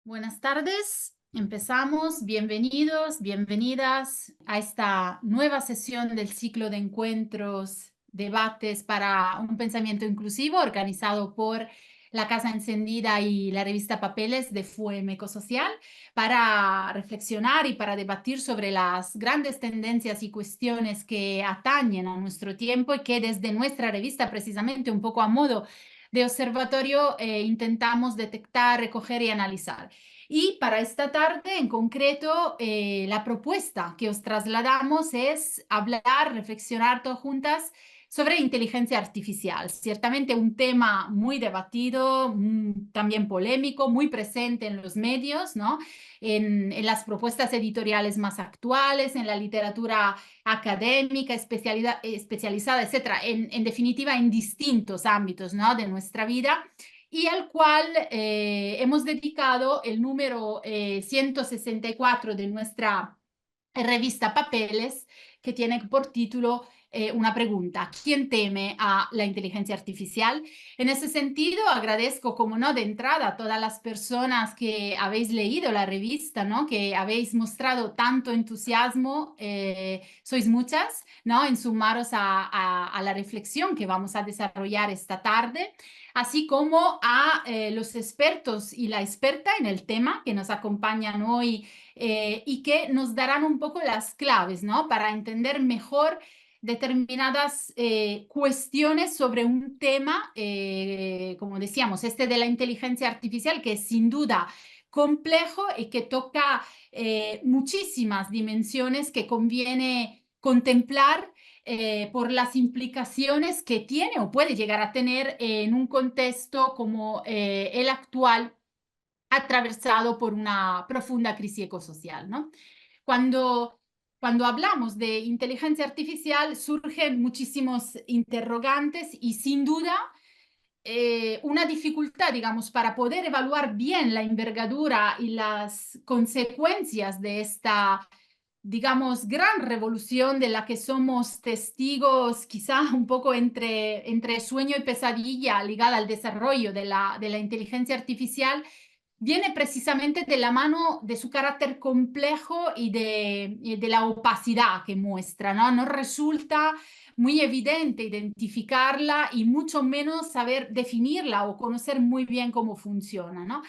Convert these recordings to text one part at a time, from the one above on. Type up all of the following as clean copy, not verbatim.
Buenas tardes, empezamos. Bienvenidos, bienvenidas a esta nueva sesión del ciclo de encuentros, debates para un pensamiento inclusivo organizado por la Casa Encendida y la revista Papeles de FUEM Ecosocial para reflexionar y para debatir sobre las grandes tendencias y cuestiones que atañen a nuestro tiempo y que desde nuestra revista, precisamente un poco a modo de observatorio, intentamos detectar, recoger y analizar. Y para esta tarde, en concreto, la propuesta que os trasladamos es hablar, reflexionar todas juntas sobre inteligencia artificial. Ciertamente un tema muy debatido, también polémico, muy presente en los medios, ¿no? En las propuestas editoriales más actuales, en la literatura académica, especializada, etcétera. En definitiva, en distintos ámbitos, ¿no? De nuestra vida y al cual hemos dedicado el número 164 de nuestra revista Papeles, que tiene por título una pregunta: ¿quién teme a la inteligencia artificial? En ese sentido, agradezco, como no, de entrada a todas las personas que habéis leído la revista, ¿no? Que habéis mostrado tanto entusiasmo, sois muchas, ¿no? En sumaros a la reflexión que vamos a desarrollar esta tarde, así como a los expertos y la experta en el tema que nos acompañan hoy y que nos darán un poco las claves, ¿no? Para entender mejor determinadas cuestiones sobre un tema, como decíamos, este de la inteligencia artificial, que es sin duda complejo y que toca muchísimas dimensiones que conviene contemplar por las implicaciones que tiene o puede llegar a tener en un contexto como el actual, atravesado por una profunda crisis ecosocial, ¿no? Cuando, cuando hablamos de inteligencia artificial surgen muchísimos interrogantes y sin duda una dificultad, digamos, para poder evaluar bien la envergadura y las consecuencias de esta, digamos, gran revolución de la que somos testigos, quizá un poco entre sueño y pesadilla, ligada al desarrollo de la inteligencia artificial, viene precisamente de la mano de su carácter complejo y de la opacidad que muestra, ¿no? No resulta muy evidente identificarla y mucho menos saber definirla o conocer muy bien cómo funciona, ¿no?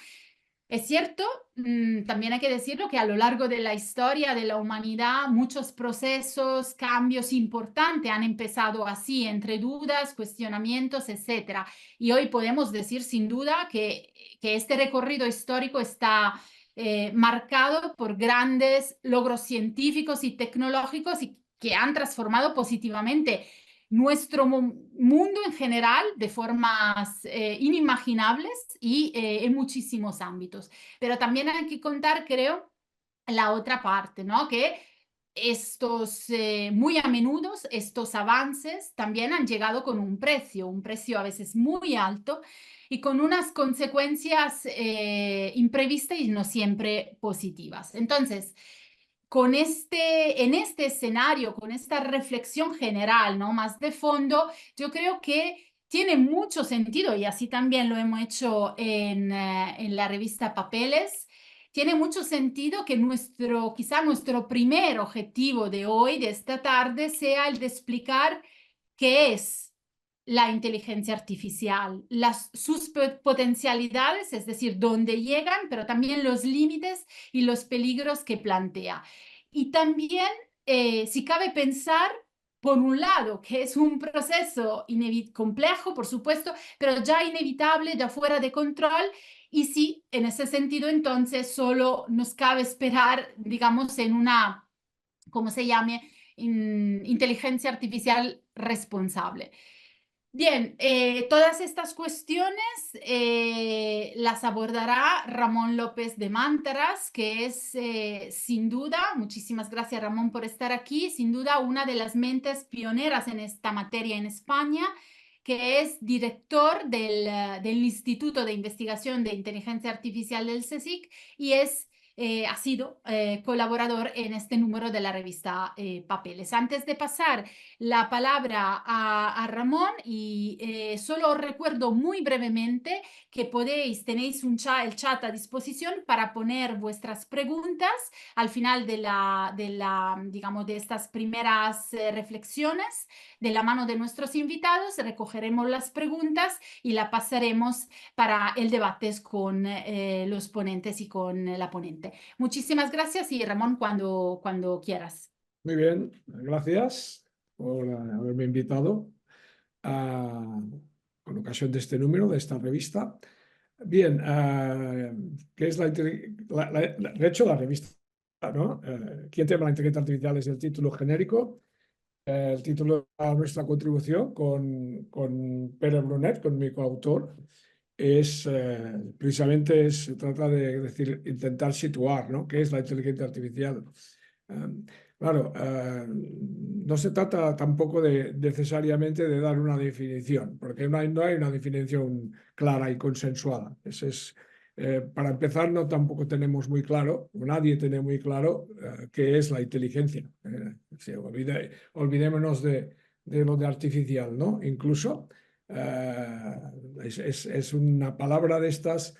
Es cierto, también hay que decirlo que a lo largo de la historia de la humanidad muchos procesos, cambios importantes han empezado así, entre dudas, cuestionamientos, etcétera. Y hoy podemos decir sin duda que este recorrido histórico está marcado por grandes logros científicos y tecnológicos y que han transformado positivamente nuestro mundo en general de formas inimaginables y en muchísimos ámbitos. Pero también hay que contar, creo, la otra parte, ¿no? Que estos, muy a menudo, estos avances también han llegado con un precio a veces muy alto y con unas consecuencias imprevistas y no siempre positivas. Entonces, en este escenario, con esta reflexión general, ¿no? Más de fondo, yo creo que tiene mucho sentido, y así también lo hemos hecho en la revista Papeles, tiene mucho sentido que quizá nuestro primer objetivo de hoy, de esta tarde, sea el de explicar qué es la inteligencia artificial, sus potencialidades, es decir, dónde llegan, pero también los límites y los peligros que plantea. Y también, si cabe pensar, por un lado, que es un proceso complejo, por supuesto, pero ya inevitable, ya fuera de control, y sí, en ese sentido, entonces, solo nos cabe esperar, digamos, en una, ¿cómo se llame? Inteligencia artificial responsable. Bien, todas estas cuestiones las abordará Ramón López de Mántaras, que es sin duda, muchísimas gracias Ramón por estar aquí, sin duda una de las mentes pioneras en esta materia en España, que es director del Instituto de Investigación de Inteligencia Artificial del CSIC y es ha sido colaborador en este número de la revista Papeles. Antes de pasar la palabra a Ramón, y solo os recuerdo muy brevemente que tenéis el chat a disposición para poner vuestras preguntas al final digamos, de estas primeras reflexiones. De la mano de nuestros invitados, recogeremos las preguntas y la pasaremos para el debate con los ponentes y con la ponente. Muchísimas gracias y Ramón, cuando quieras. Muy bien, gracias por haberme invitado con ocasión de este número, de esta revista. Bien, ¿qué es de hecho, la revista, ¿no? ¿Quién tema la inteligencia artificial? Es el título genérico. El título de nuestra contribución con Pere Brunet, con mi coautor, precisamente se trata de decir, intentar situar, ¿no?, qué es la inteligencia artificial. Claro, no se trata tampoco necesariamente de dar una definición, porque no hay una definición clara y consensuada. Para empezar, no tampoco tenemos muy claro, nadie tiene muy claro qué es la inteligencia. Olvidémonos de lo de artificial, ¿no? Incluso es una palabra de estas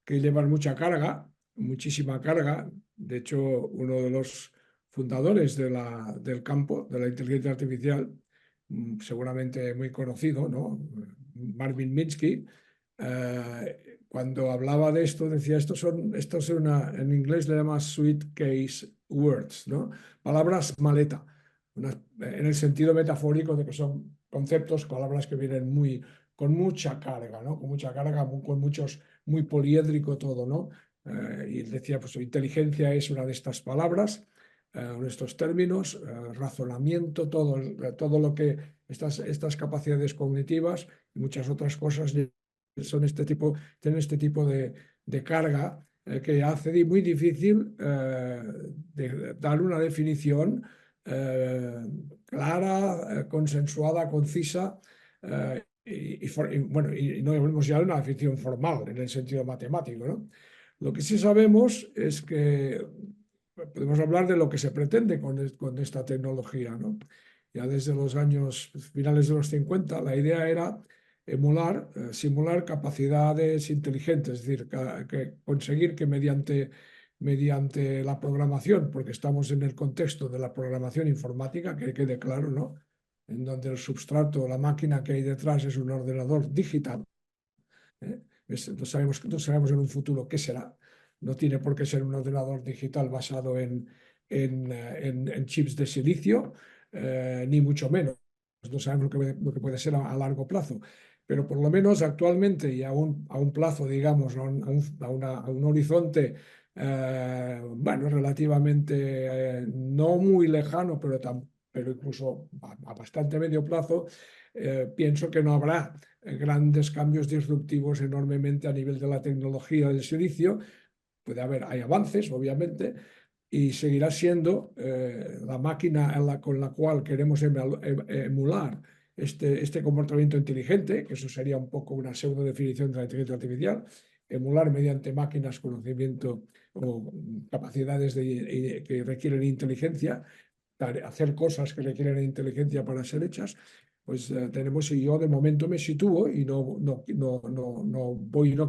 que llevan mucha carga, muchísima carga. De hecho, uno de los fundadores del campo de la inteligencia artificial, seguramente muy conocido, ¿no?, Marvin Minsky, cuando hablaba de esto decía, en inglés le llama suitcase words, ¿no?, palabras maleta, en el sentido metafórico de que son conceptos, palabras que vienen con mucha carga, ¿no?, con mucha carga, con muchos, muy poliédrico todo, ¿no? Y decía, pues inteligencia es una de estas palabras, nuestros términos, razonamiento, todo lo que estas capacidades cognitivas y muchas otras cosas tienen este tipo de carga que hace muy difícil dar una definición clara, consensuada, concisa, bueno, y no hablemos ya de una definición formal en el sentido matemático, ¿no? Lo que sí sabemos es que podemos hablar de lo que se pretende con esta tecnología, ¿no? Ya desde los años finales de los 50, la idea era simular capacidades inteligentes, es decir, conseguir que mediante la programación, porque estamos en el contexto de la programación informática, que quede claro, ¿no?, en donde el substrato, la máquina que hay detrás es un ordenador digital. No sabemos en un futuro qué será. No tiene por qué ser un ordenador digital basado en chips de silicio, ni mucho menos. No sabemos lo que puede ser a largo plazo. Pero por lo menos actualmente y a un plazo, digamos, a un horizonte, bueno, relativamente no muy lejano, pero incluso a bastante medio plazo, pienso que no habrá grandes cambios disruptivos enormemente a nivel de la tecnología del silicio. Hay avances, obviamente, y seguirá siendo la máquina con la cual queremos emular este comportamiento inteligente, que eso sería un poco una pseudo definición de la inteligencia artificial, emular mediante máquinas conocimiento o capacidades que requieren inteligencia, hacer cosas que requieren inteligencia para ser hechas. Pues tenemos, y yo de momento me sitúo y no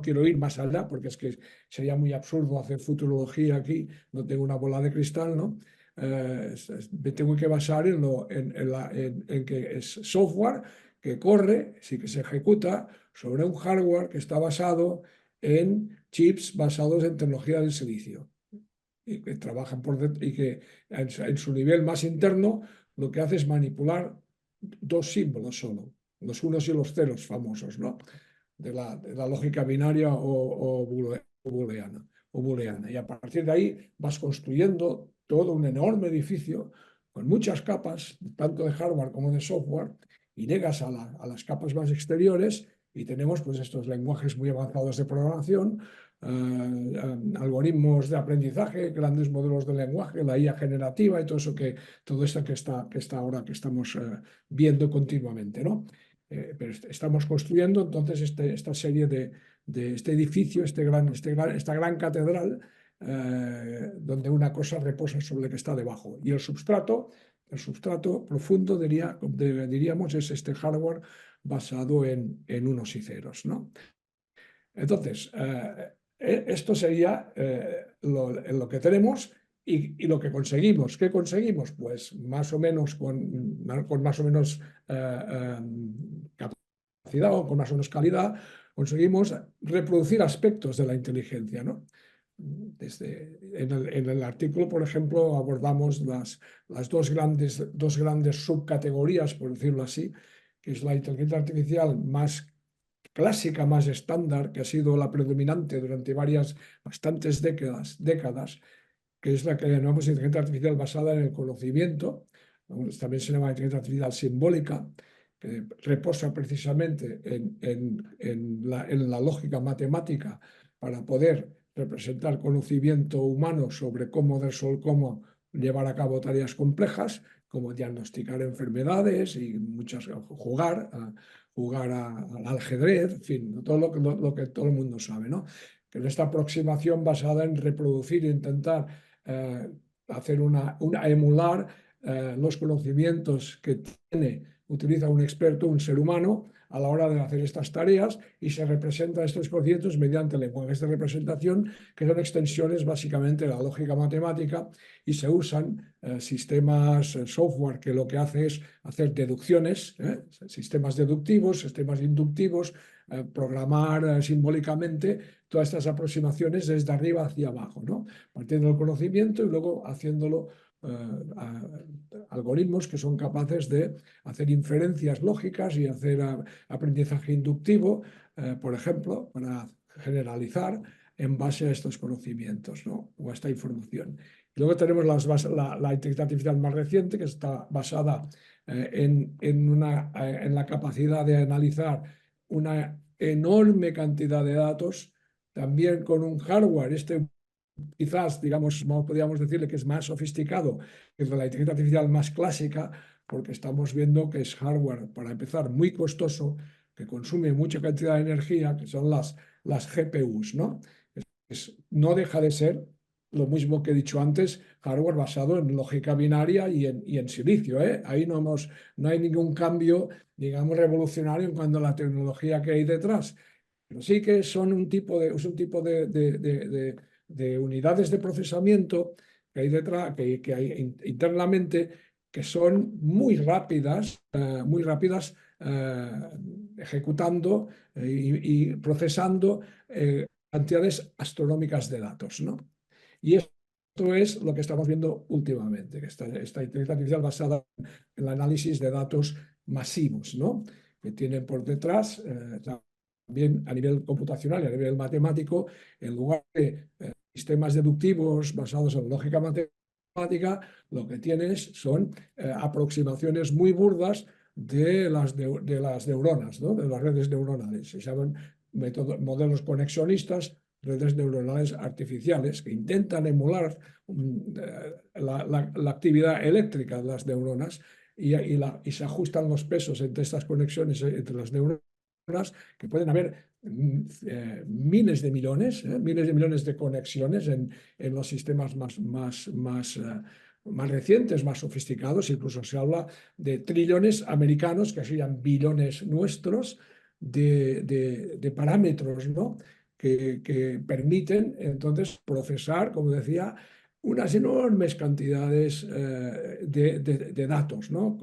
quiero ir más allá, porque es que sería muy absurdo hacer futurología aquí, no tengo una bola de cristal, ¿no? Me tengo que basar en que es software que corre, sí que se ejecuta sobre un hardware que está basado en chips basados en tecnología del silicio y que trabajan y que en su nivel más interno lo que hace es manipular dos símbolos solo, los unos y los ceros famosos, ¿no?, de la lógica binaria o booleana. Y a partir de ahí vas construyendo todo un enorme edificio con muchas capas, tanto de hardware como de software, y llegas a las capas más exteriores y tenemos pues estos lenguajes muy avanzados de programación, algoritmos de aprendizaje, grandes modelos de lenguaje, la IA generativa y todo esto que está ahora, que estamos viendo continuamente, ¿no? Pero estamos construyendo entonces esta serie de este edificio, esta gran catedral donde una cosa reposa sobre la que está debajo. Y el substrato profundo, diríamos, es este hardware basado en unos y ceros, ¿no? Entonces, esto sería lo que tenemos y lo que conseguimos. ¿Qué conseguimos? Pues más o menos con más o menos capacidad o con más o menos calidad, conseguimos reproducir aspectos de la inteligencia, ¿no? En el artículo, por ejemplo, abordamos las dos grandes subcategorías, por decirlo así, que es la inteligencia artificial más clásica, más estándar, que ha sido la predominante durante bastantes décadas, que es la que llamamos inteligencia artificial basada en el conocimiento. También se llama inteligencia artificial simbólica, que reposa precisamente en la lógica matemática para poder representar conocimiento humano sobre cómo llevar a cabo tareas complejas, como diagnosticar enfermedades y jugar al ajedrez, en fin, todo lo que todo el mundo sabe, ¿no? Que esta aproximación basada en reproducir e intentar hacer emular los conocimientos que utiliza un experto, un ser humano, a la hora de hacer estas tareas, y se representan estos conceptos mediante lenguajes de representación, que son extensiones básicamente de la lógica matemática, y se usan sistemas, software, que lo que hace es hacer deducciones, sistemas deductivos, sistemas inductivos, programar simbólicamente todas estas aproximaciones desde arriba hacia abajo, ¿no? Partiendo del conocimiento y luego haciéndolo algoritmos que son capaces de hacer inferencias lógicas y hacer aprendizaje inductivo, por ejemplo, para generalizar en base a estos conocimientos, ¿no? O a esta información. Y luego tenemos la inteligencia artificial más reciente, que está basada en la capacidad de analizar una enorme cantidad de datos, también con un hardware, quizás, digamos, podríamos decirle que es más sofisticado que la inteligencia artificial más clásica, porque estamos viendo que es hardware, para empezar, muy costoso, que consume mucha cantidad de energía, que son las GPUs, ¿no? No deja de ser lo mismo que he dicho antes, hardware basado en lógica binaria y en silicio, ¿eh? Ahí no hay ningún cambio, digamos, revolucionario en cuanto a la tecnología que hay detrás. Pero sí que son un tipo de unidades de procesamiento que hay detrás, que hay internamente, que son muy rápidas ejecutando y procesando cantidades astronómicas de datos, ¿no? Y esto es lo que estamos viendo últimamente, que esta inteligencia artificial basada en el análisis de datos masivos, ¿no? Que tienen por detrás también a nivel computacional y a nivel matemático, en lugar de sistemas deductivos basados en lógica matemática, lo que tienes son aproximaciones muy burdas de las neuronas, ¿no? De las redes neuronales. Se llaman modelos conexionistas, redes neuronales artificiales, que intentan emular la actividad eléctrica de las neuronas y se ajustan los pesos entre estas conexiones entre las neuronas, que pueden haber miles de millones de conexiones en los sistemas más recientes, más sofisticados. Incluso se habla de trillones americanos, que serían billones nuestros, de parámetros, ¿no? Que permiten entonces procesar, como decía, unas enormes cantidades de datos, ¿no?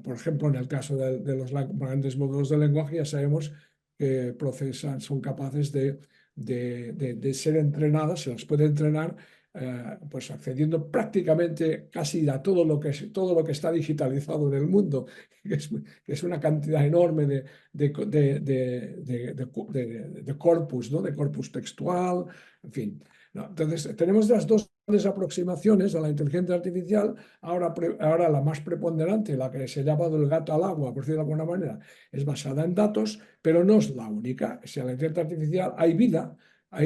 Por ejemplo, en el caso de los grandes modelos de lenguaje, ya sabemos que son capaces de ser entrenadas, se las puede entrenar pues accediendo prácticamente casi a todo lo que está digitalizado en el mundo, que es una cantidad enorme de corpus, ¿no? De corpus textual, en fin. ¿No? Entonces, tenemos las dos grandes aproximaciones a la inteligencia artificial. Ahora la más preponderante, la que se llama del gato al agua, por decirlo de alguna manera, es basada en datos, pero no es la única. Si en la inteligencia artificial hay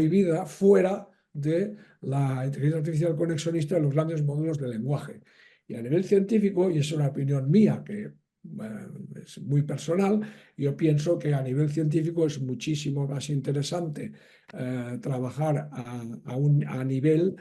vida fuera de la inteligencia artificial conexionista de los grandes módulos de lenguaje. Y a nivel científico, y es una opinión mía que es muy personal. Yo pienso que a nivel científico es muchísimo más interesante trabajar a nivel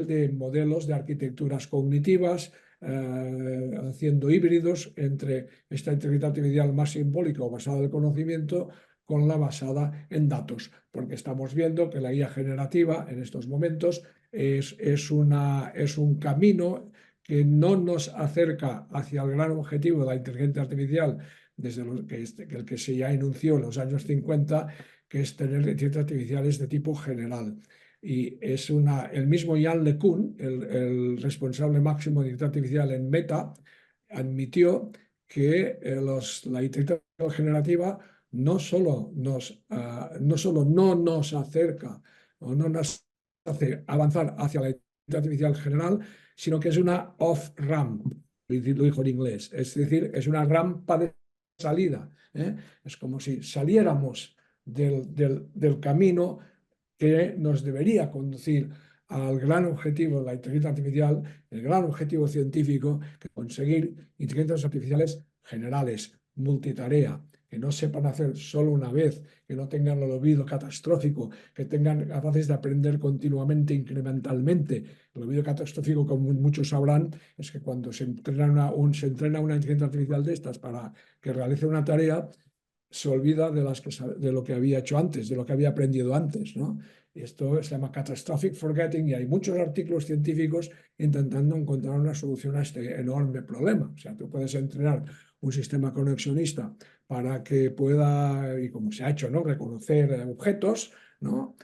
de modelos de arquitecturas cognitivas, haciendo híbridos entre esta inteligencia artificial más simbólica o basada en el conocimiento con la basada en datos, porque estamos viendo que la IA generativa en estos momentos es un camino que no nos acerca hacia el gran objetivo de la inteligencia artificial, desde el que se ya enunció en los años 50, que es tener inteligencias artificiales de tipo general. Y el mismo Yann LeCun, el responsable máximo de inteligencia artificial en Meta, admitió que la inteligencia generativa no solo no nos acerca o no nos hace avanzar hacia la inteligencia artificial general, sino que es una off-ramp, lo dijo en inglés, es decir, es una rampa de salida. Es como si saliéramos del camino que nos debería conducir al gran objetivo de la inteligencia artificial, el gran objetivo científico, que conseguir inteligencias artificiales generales, multitarea, que no sepan hacer solo una vez, que no tengan el olvido catastrófico, que tengan capaces de aprender continuamente, incrementalmente. El olvido catastrófico, como muchos sabrán, es que cuando se entrena una inteligencia artificial de estas para que realice una tarea, se olvida de lo que había hecho antes, de lo que había aprendido antes, ¿no? Y esto se llama catastrophic forgetting, y hay muchos artículos científicos intentando encontrar una solución a este enorme problema. O sea, tú puedes entrenar un sistema conexionista para que pueda, y como se ha hecho, ¿no?, reconocer objetos, ¿no?,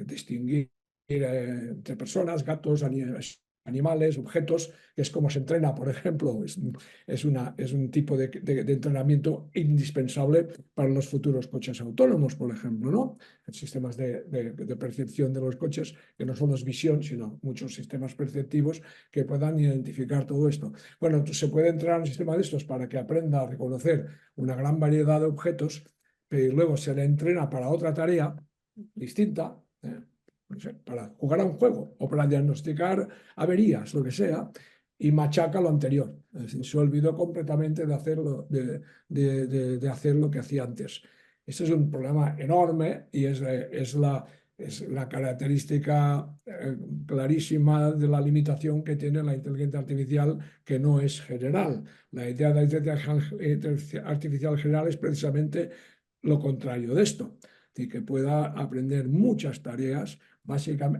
distinguir entre personas, gatos, animales, objetos, que es como se entrena, por ejemplo. Es un tipo de entrenamiento indispensable para los futuros coches autónomos, por ejemplo, ¿no? Sistemas de percepción de los coches, que no solo es visión, sino muchos sistemas perceptivos que puedan identificar todo esto. Bueno, se puede entrenar un sistema de estos para que aprenda a reconocer una gran variedad de objetos, pero luego se le entrena para otra tarea distinta, no sé, para jugar a un juego o para diagnosticar averías, lo que sea, y machaca lo anterior. Es decir, se olvidó completamente de hacer lo que hacía antes. Este es un problema enorme y es la característica clarísima de la limitación que tiene la inteligencia artificial, que no es general. La idea de la inteligencia artificial general es precisamente lo contrario de esto, y que pueda aprender muchas tareas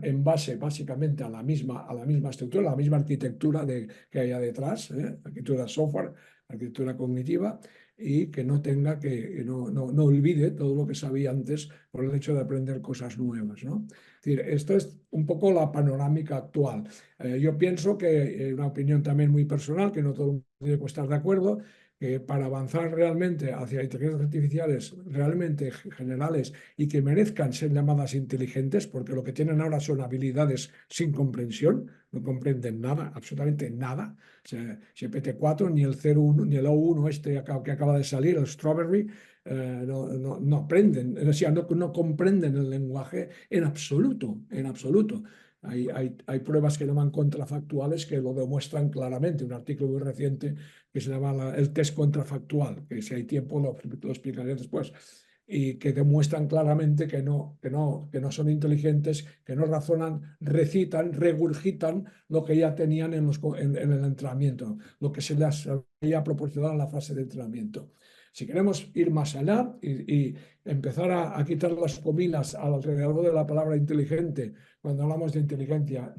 en base básicamente a la misma estructura, a la misma arquitectura que haya detrás, arquitectura software, arquitectura cognitiva, y que no tenga no olvide todo lo que sabía antes por el hecho de aprender cosas nuevas, ¿no? Es decir, esto es un poco la panorámica actual. Yo pienso que, una opinión también muy personal, que no todo el mundo tiene que estar de acuerdo, que para avanzar realmente hacia inteligencias artificiales realmente generales y que merezcan ser llamadas inteligentes, porque lo que tienen ahora son habilidades sin comprensión, no comprenden nada, absolutamente nada. O sea, GPT-4, ni el 01, ni el O1 que acaba de salir, el Strawberry, no aprenden, o sea, no comprenden el lenguaje en absoluto, en absoluto. Hay pruebas que llaman contrafactuales que lo demuestran claramente. Un artículo muy reciente que se llama el test contrafactual, que si hay tiempo lo explicaré después, y que demuestran claramente que no son inteligentes, que no razonan, recitan, regurgitan lo que ya tenían en el entrenamiento, lo que se les había proporcionado en la fase de entrenamiento. Si queremos ir más allá y empezar a quitar las comilas alrededor de la palabra inteligente, cuando hablamos de inteligencia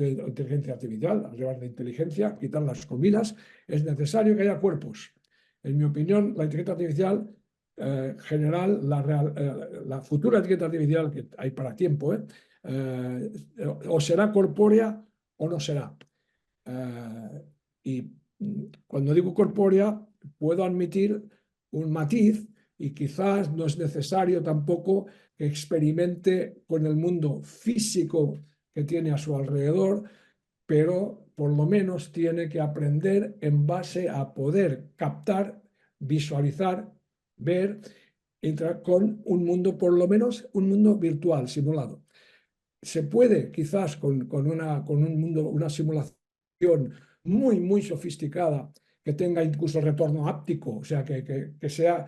artificial, hablar de inteligencia, quitar las comilas, es necesario que haya cuerpos. En mi opinión, la inteligencia artificial general, la futura inteligencia artificial, que hay para tiempo, o será corpórea o no será. Y cuando digo corpórea, puedo admitir un matiz, y quizás no es necesario tampoco que experimente con el mundo físico que tiene a su alrededor, pero por lo menos tiene que aprender en base a poder captar, visualizar, ver, entrar con un mundo, por lo menos un mundo virtual, simulado. Se puede quizás con un mundo, una simulación muy, muy sofisticada, que tenga incluso retorno áptico, o sea, que sea,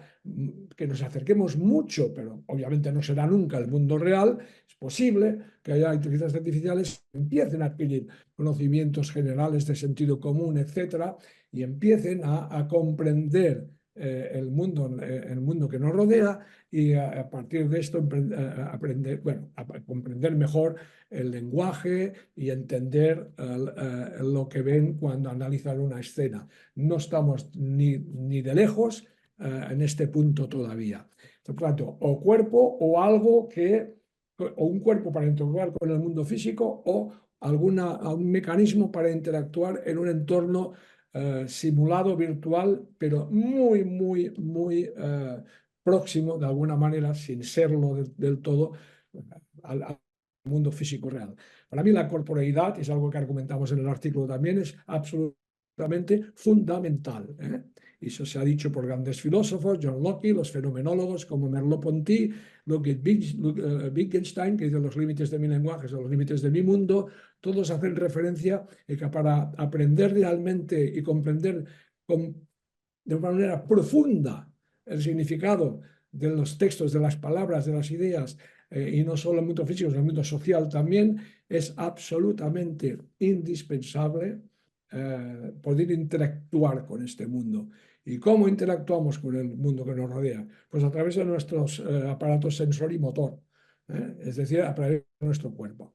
que nos acerquemos mucho, pero obviamente no será nunca el mundo real. Es posible que haya inteligencias artificiales que empiecen a adquirir conocimientos generales de sentido común, etcétera, y empiecen a comprender el mundo que nos rodea y a partir de esto aprender, bueno, a comprender mejor el lenguaje y entender lo que ven cuando analizan una escena. No estamos ni de lejos en este punto todavía. Por lo tanto, o cuerpo o algo o un cuerpo para interactuar con el mundo físico o algún mecanismo para interactuar en un entorno simulado virtual, pero muy, muy, muy próximo de alguna manera, sin serlo del todo, al mundo físico real. Para mí la corporeidad, es algo que argumentamos en el artículo también, es absolutamente fundamental. Y eso se ha dicho por grandes filósofos, John Locke, los fenomenólogos como Merleau-Ponty, Wittgenstein, que dice los límites de mi lenguaje son los límites de mi mundo. Todos hacen referencia a que para aprender realmente y comprender de una manera profunda el significado de los textos, de las palabras, de las ideas, y no solo en el mundo físico, sino en el mundo social también, es absolutamente indispensable poder interactuar con este mundo. ¿Y cómo interactuamos con el mundo que nos rodea? Pues a través de nuestros aparatos sensor y motor, es decir, a través de nuestro cuerpo.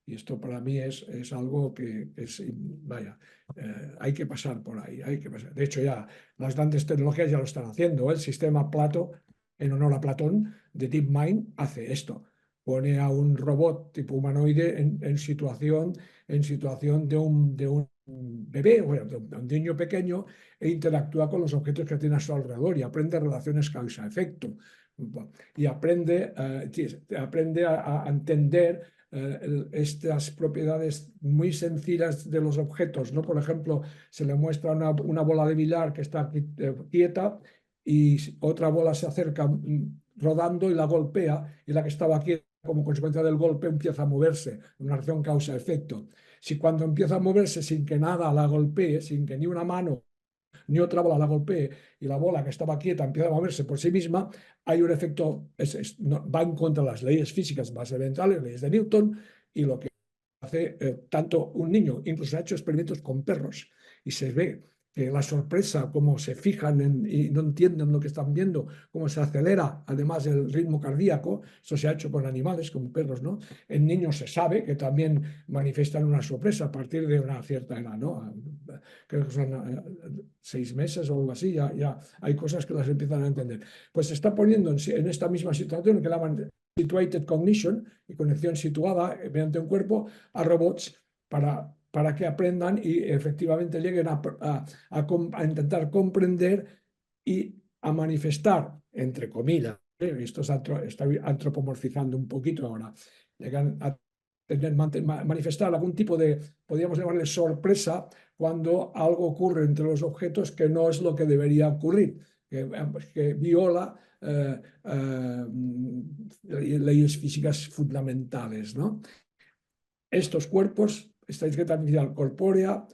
Y esto para mí es algo que es, vaya, hay que pasar por ahí, hay que pasar. De hecho, ya las grandes tecnologías ya lo están haciendo. El sistema Plato, en honor a Platón, de DeepMind, hace esto. Pone a un robot tipo humanoide en situación de un bebé, bueno, de un niño pequeño, e interactúa con los objetos que tiene a su alrededor y aprende relaciones causa-efecto. Y aprende a entender estas propiedades muy sencillas de los objetos, ¿no? Por ejemplo, se le muestra una bola de billar que está quieta y otra bola se acerca rodando y la golpea, y la que estaba quieta como consecuencia del golpe empieza a moverse, una reacción causa-efecto. Si cuando empieza a moverse sin que nada la golpee, sin que ni una mano ni otra bola la golpee, y la bola que estaba quieta empieza a moverse por sí misma, hay un efecto, va en contra de las leyes físicas más elementales, leyes de Newton, y lo que hace tanto un niño, incluso ha hecho experimentos con perros, y se ve que la sorpresa, cómo se fijan y no entienden lo que están viendo, cómo se acelera además el ritmo cardíaco. Eso se ha hecho con animales, como perros, ¿no? En niños se sabe que también manifiestan una sorpresa a partir de una cierta edad, ¿no? Creo que son 6 meses o algo así, ya hay cosas que las empiezan a entender. Pues se está poniendo en esta misma situación que la situated cognition, y conexión situada mediante un cuerpo, a robots para que aprendan y efectivamente lleguen a intentar comprender y a manifestar, entre comillas, esto está antropomorfizando un poquito ahora, llegan a manifestar algún tipo de, podríamos llamarle sorpresa, cuando algo ocurre entre los objetos que no es lo que debería ocurrir, que viola leyes físicas fundamentales, ¿no? Estos cuerpos, esta inteligencia artificial corpórea,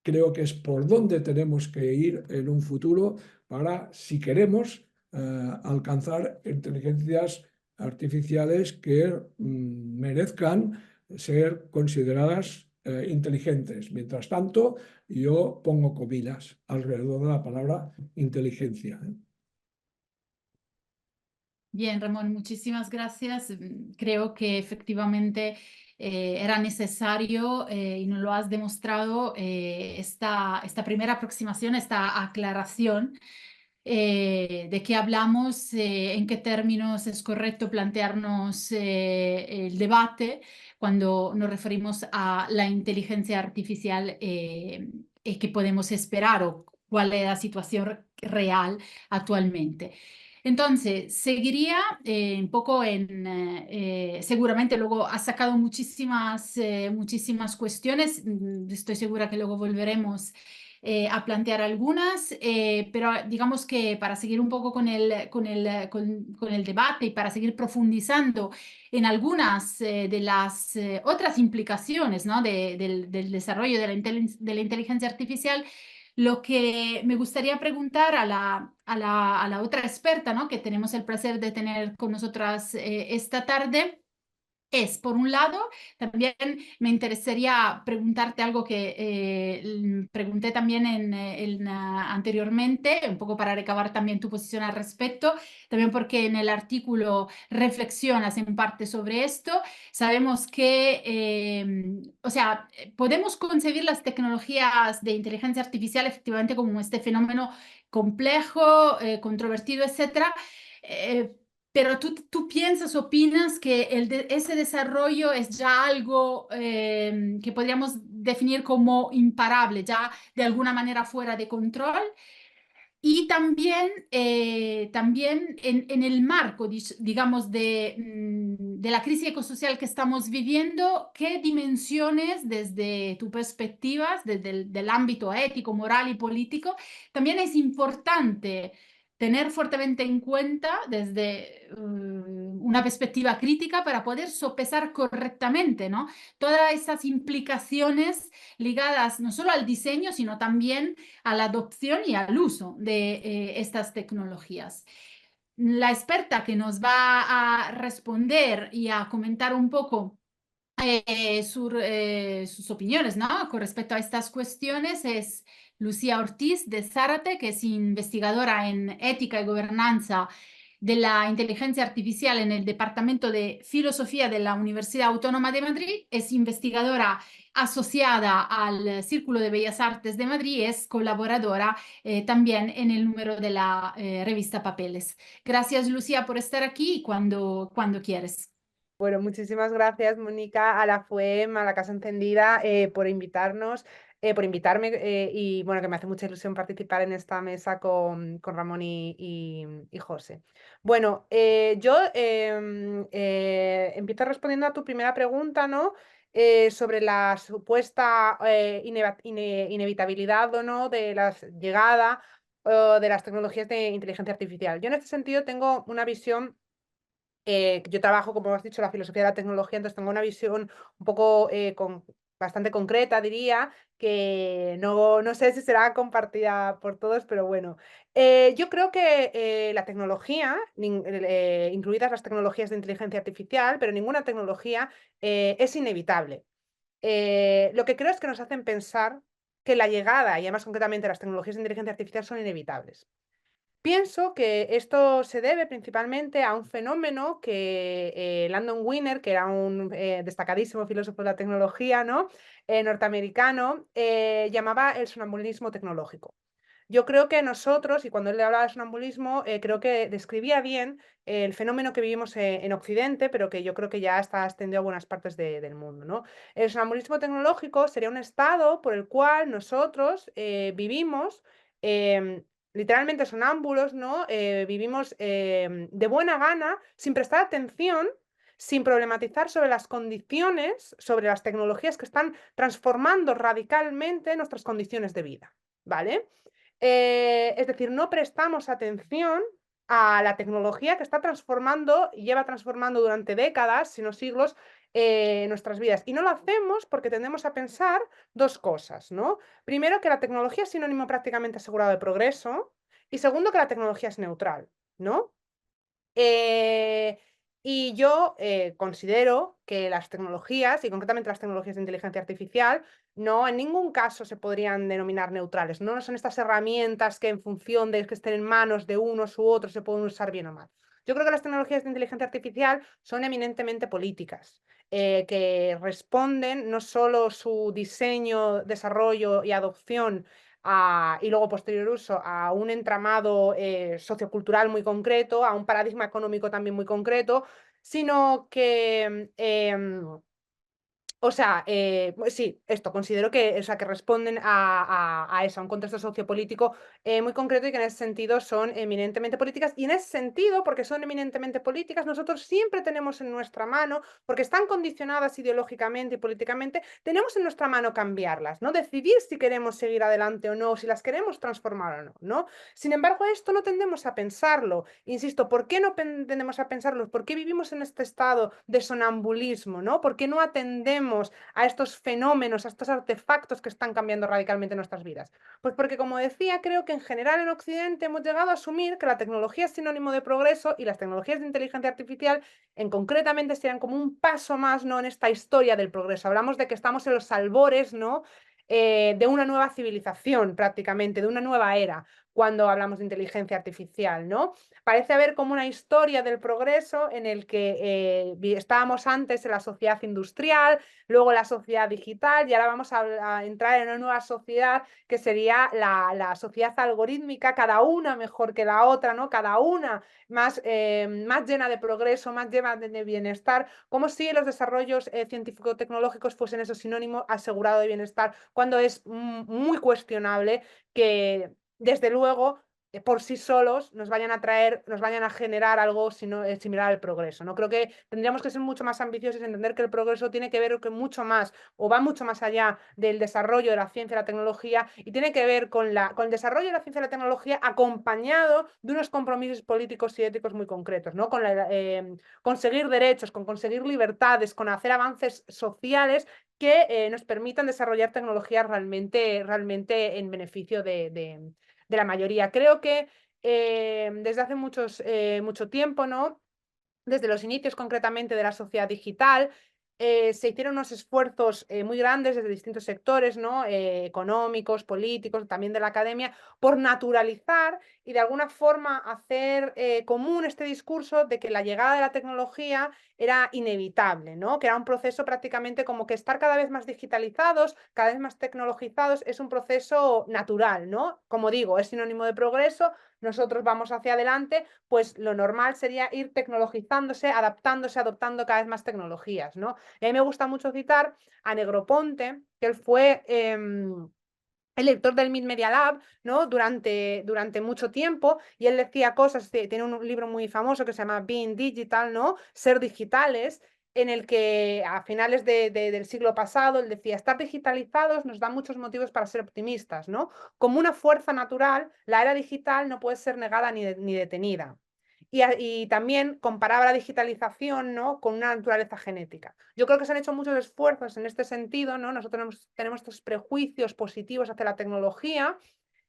creo que es por donde tenemos que ir en un futuro para, si queremos, alcanzar inteligencias artificiales que merezcan ser consideradas inteligentes. Mientras tanto, yo pongo comillas alrededor de la palabra inteligencia. Bien, Ramón, muchísimas gracias. Creo que efectivamente era necesario y nos lo has demostrado esta primera aproximación, esta aclaración de qué hablamos, en qué términos es correcto plantearnos el debate cuando nos referimos a la inteligencia artificial que podemos esperar o cuál es la situación real actualmente. Entonces, seguiría un poco seguramente luego has sacado muchísimas cuestiones, estoy segura que luego volveremos a plantear algunas, pero digamos que para seguir un poco con el debate y para seguir profundizando en algunas de las otras implicaciones, ¿no? del desarrollo de la inteligencia artificial, Lo que me gustaría preguntar a la otra experta, ¿no? Que tenemos el placer de tener con nosotras esta tarde. Es, por un lado, también me interesaría preguntarte algo que pregunté también anteriormente, un poco para recabar también tu posición al respecto, también porque en el artículo reflexionas en parte sobre esto. Sabemos que, o sea, podemos concebir las tecnologías de inteligencia artificial efectivamente como este fenómeno complejo, controvertido, etcétera. Eh, pero tú piensas, opinas que ese desarrollo es ya algo que podríamos definir como imparable, ya de alguna manera fuera de control. Y también, también en el marco, digamos, de la crisis ecosocial que estamos viviendo, ¿qué dimensiones desde tu perspectiva, desde del ámbito ético, moral y político, también es importante tener fuertemente en cuenta desde una perspectiva crítica para poder sopesar correctamente, ¿no? Todas esas implicaciones ligadas no solo al diseño, sino también a la adopción y al uso de estas tecnologías? La experta que nos va a responder y a comentar un poco sus opiniones, ¿no? Con respecto a estas cuestiones es Lucía Ortiz de Zárate, que es investigadora en ética y gobernanza de la inteligencia artificial en el Departamento de Filosofía de la Universidad Autónoma de Madrid, es investigadora asociada al Círculo de Bellas Artes de Madrid, es colaboradora también en el número de la revista Papeles. Gracias, Lucía, por estar aquí cuando quieres. Bueno, muchísimas gracias, Mónica, a la FUEM, a la Casa Encendida, por invitarnos, por invitarme y bueno, que me hace mucha ilusión participar en esta mesa con Ramón y José. Bueno, yo empiezo respondiendo a tu primera pregunta, ¿no? Sobre la supuesta inevitabilidad o no de la llegada de las tecnologías de inteligencia artificial. Yo en este sentido tengo una visión. Yo trabajo, como has dicho, la filosofía de la tecnología, entonces tengo una visión un poco bastante concreta, diría, que no sé si será compartida por todos, pero bueno. Yo creo que la tecnología, incluidas las tecnologías de inteligencia artificial, pero ninguna tecnología es inevitable. Lo que creo es que nos hacen pensar que la llegada, y además concretamente las tecnologías de inteligencia artificial, son inevitables. Pienso que esto se debe principalmente a un fenómeno que Landon Winner, que era un destacadísimo filósofo de la tecnología, ¿no? Norteamericano, llamaba el sonambulismo tecnológico. Yo creo que nosotros, y cuando él le hablaba de sonambulismo, creo que describía bien el fenómeno que vivimos en Occidente, pero que yo creo que ya está extendido a buenas partes del mundo, ¿no? El sonambulismo tecnológico sería un estado por el cual nosotros vivimos em, literalmente sonámbulos, ¿no? Vivimos de buena gana, sin prestar atención, sin problematizar sobre las condiciones, sobre las tecnologías que están transformando radicalmente nuestras condiciones de vida, ¿vale? Es decir, no prestamos atención a la tecnología que está transformando y lleva transformando durante décadas, si no siglos, nuestras vidas. Y no lo hacemos porque tendemos a pensar dos cosas, ¿no? Primero, que la tecnología es sinónimo prácticamente asegurado de progreso. Y segundo, que la tecnología es neutral, ¿no? Eh, y yo considero que las tecnologías, y concretamente las tecnologías de inteligencia artificial, no en ningún caso se podrían denominar neutrales. No son estas herramientas que en función de que estén en manos de unos u otros se pueden usar bien o mal. Yo creo que las tecnologías de inteligencia artificial son eminentemente políticas, que responden no solo su diseño, desarrollo y adopción y luego posterior uso a un entramado sociocultural muy concreto, a un paradigma económico también muy concreto, sino que o sea, pues sí, esto considero que, o sea, que responden a eso, a un contexto sociopolítico muy concreto y que en ese sentido son eminentemente políticas. Y en ese sentido, porque son eminentemente políticas, nosotros siempre tenemos en nuestra mano, porque están condicionadas ideológicamente y políticamente, tenemos en nuestra mano cambiarlas, ¿no? Decidir si queremos seguir adelante o no, si las queremos transformar o no, ¿no? Sin embargo, esto no tendemos a pensarlo. Insisto, ¿por qué no tendemos a pensarlo? ¿Por qué vivimos en este estado de sonambulismo, ¿no? ¿Por qué no atendemos asumimos a estos fenómenos, a estos artefactos que están cambiando radicalmente nuestras vidas? Pues porque, como decía, creo que en general en Occidente hemos llegado a asumir que la tecnología es sinónimo de progreso y las tecnologías de inteligencia artificial concretamente serían como un paso más, ¿no?, en esta historia del progreso. Hablamos de que estamos en los albores, ¿no?, de una nueva civilización prácticamente, de una nueva era, cuando hablamos de inteligencia artificial, ¿no? Parece haber como una historia del progreso en el que estábamos antes en la sociedad industrial, luego la sociedad digital, y ahora vamos a entrar en una nueva sociedad que sería la sociedad algorítmica, cada una mejor que la otra, ¿no? Cada una más llena de progreso, más llena de bienestar, como si los desarrollos científico-tecnológicos fuesen eso sinónimo asegurado de bienestar, cuando es muy cuestionable que, desde luego, por sí solos nos vayan a generar algo similar al progreso, ¿no? Creo que tendríamos que ser mucho más ambiciosos y entender que el progreso tiene que ver con mucho más, o va mucho más allá del desarrollo de la ciencia y la tecnología, y tiene que ver con el desarrollo de la ciencia y la tecnología acompañado de unos compromisos políticos y éticos muy concretos, ¿no? Con conseguir derechos, con conseguir libertades, con hacer avances sociales que nos permitan desarrollar tecnologías realmente en beneficio de la mayoría. Creo que desde hace mucho tiempo, ¿no?, desde los inicios concretamente de la sociedad digital, se hicieron unos esfuerzos muy grandes desde distintos sectores, ¿no?, económicos, políticos, también de la academia, por naturalizar y de alguna forma hacer común este discurso de que la llegada de la tecnología era inevitable, ¿no?, que era un proceso prácticamente como que estar cada vez más digitalizados, cada vez más tecnologizados, es un proceso natural, ¿no? Como digo, es sinónimo de progreso, nosotros vamos hacia adelante, pues lo normal sería ir tecnologizándose, adaptándose, adoptando cada vez más tecnologías, ¿no? Y a mí me gusta mucho citar a Negroponte, que él fue el lector del MIT Media Lab, ¿no?, durante mucho tiempo, y él decía cosas, tiene un libro muy famoso que se llama Being Digital, ¿no?, Ser Digitales, en el que a finales del siglo pasado él decía: estar digitalizados nos da muchos motivos para ser optimistas, ¿no? Como una fuerza natural, la era digital no puede ser negada ni detenida. Y también comparaba la digitalización, ¿no?, con una naturaleza genética. Yo creo que se han hecho muchos esfuerzos en este sentido, ¿no? Nosotros tenemos estos prejuicios positivos hacia la tecnología,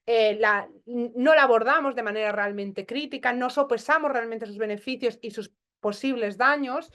no la abordamos de manera realmente crítica, no sopesamos realmente sus beneficios y sus posibles daños,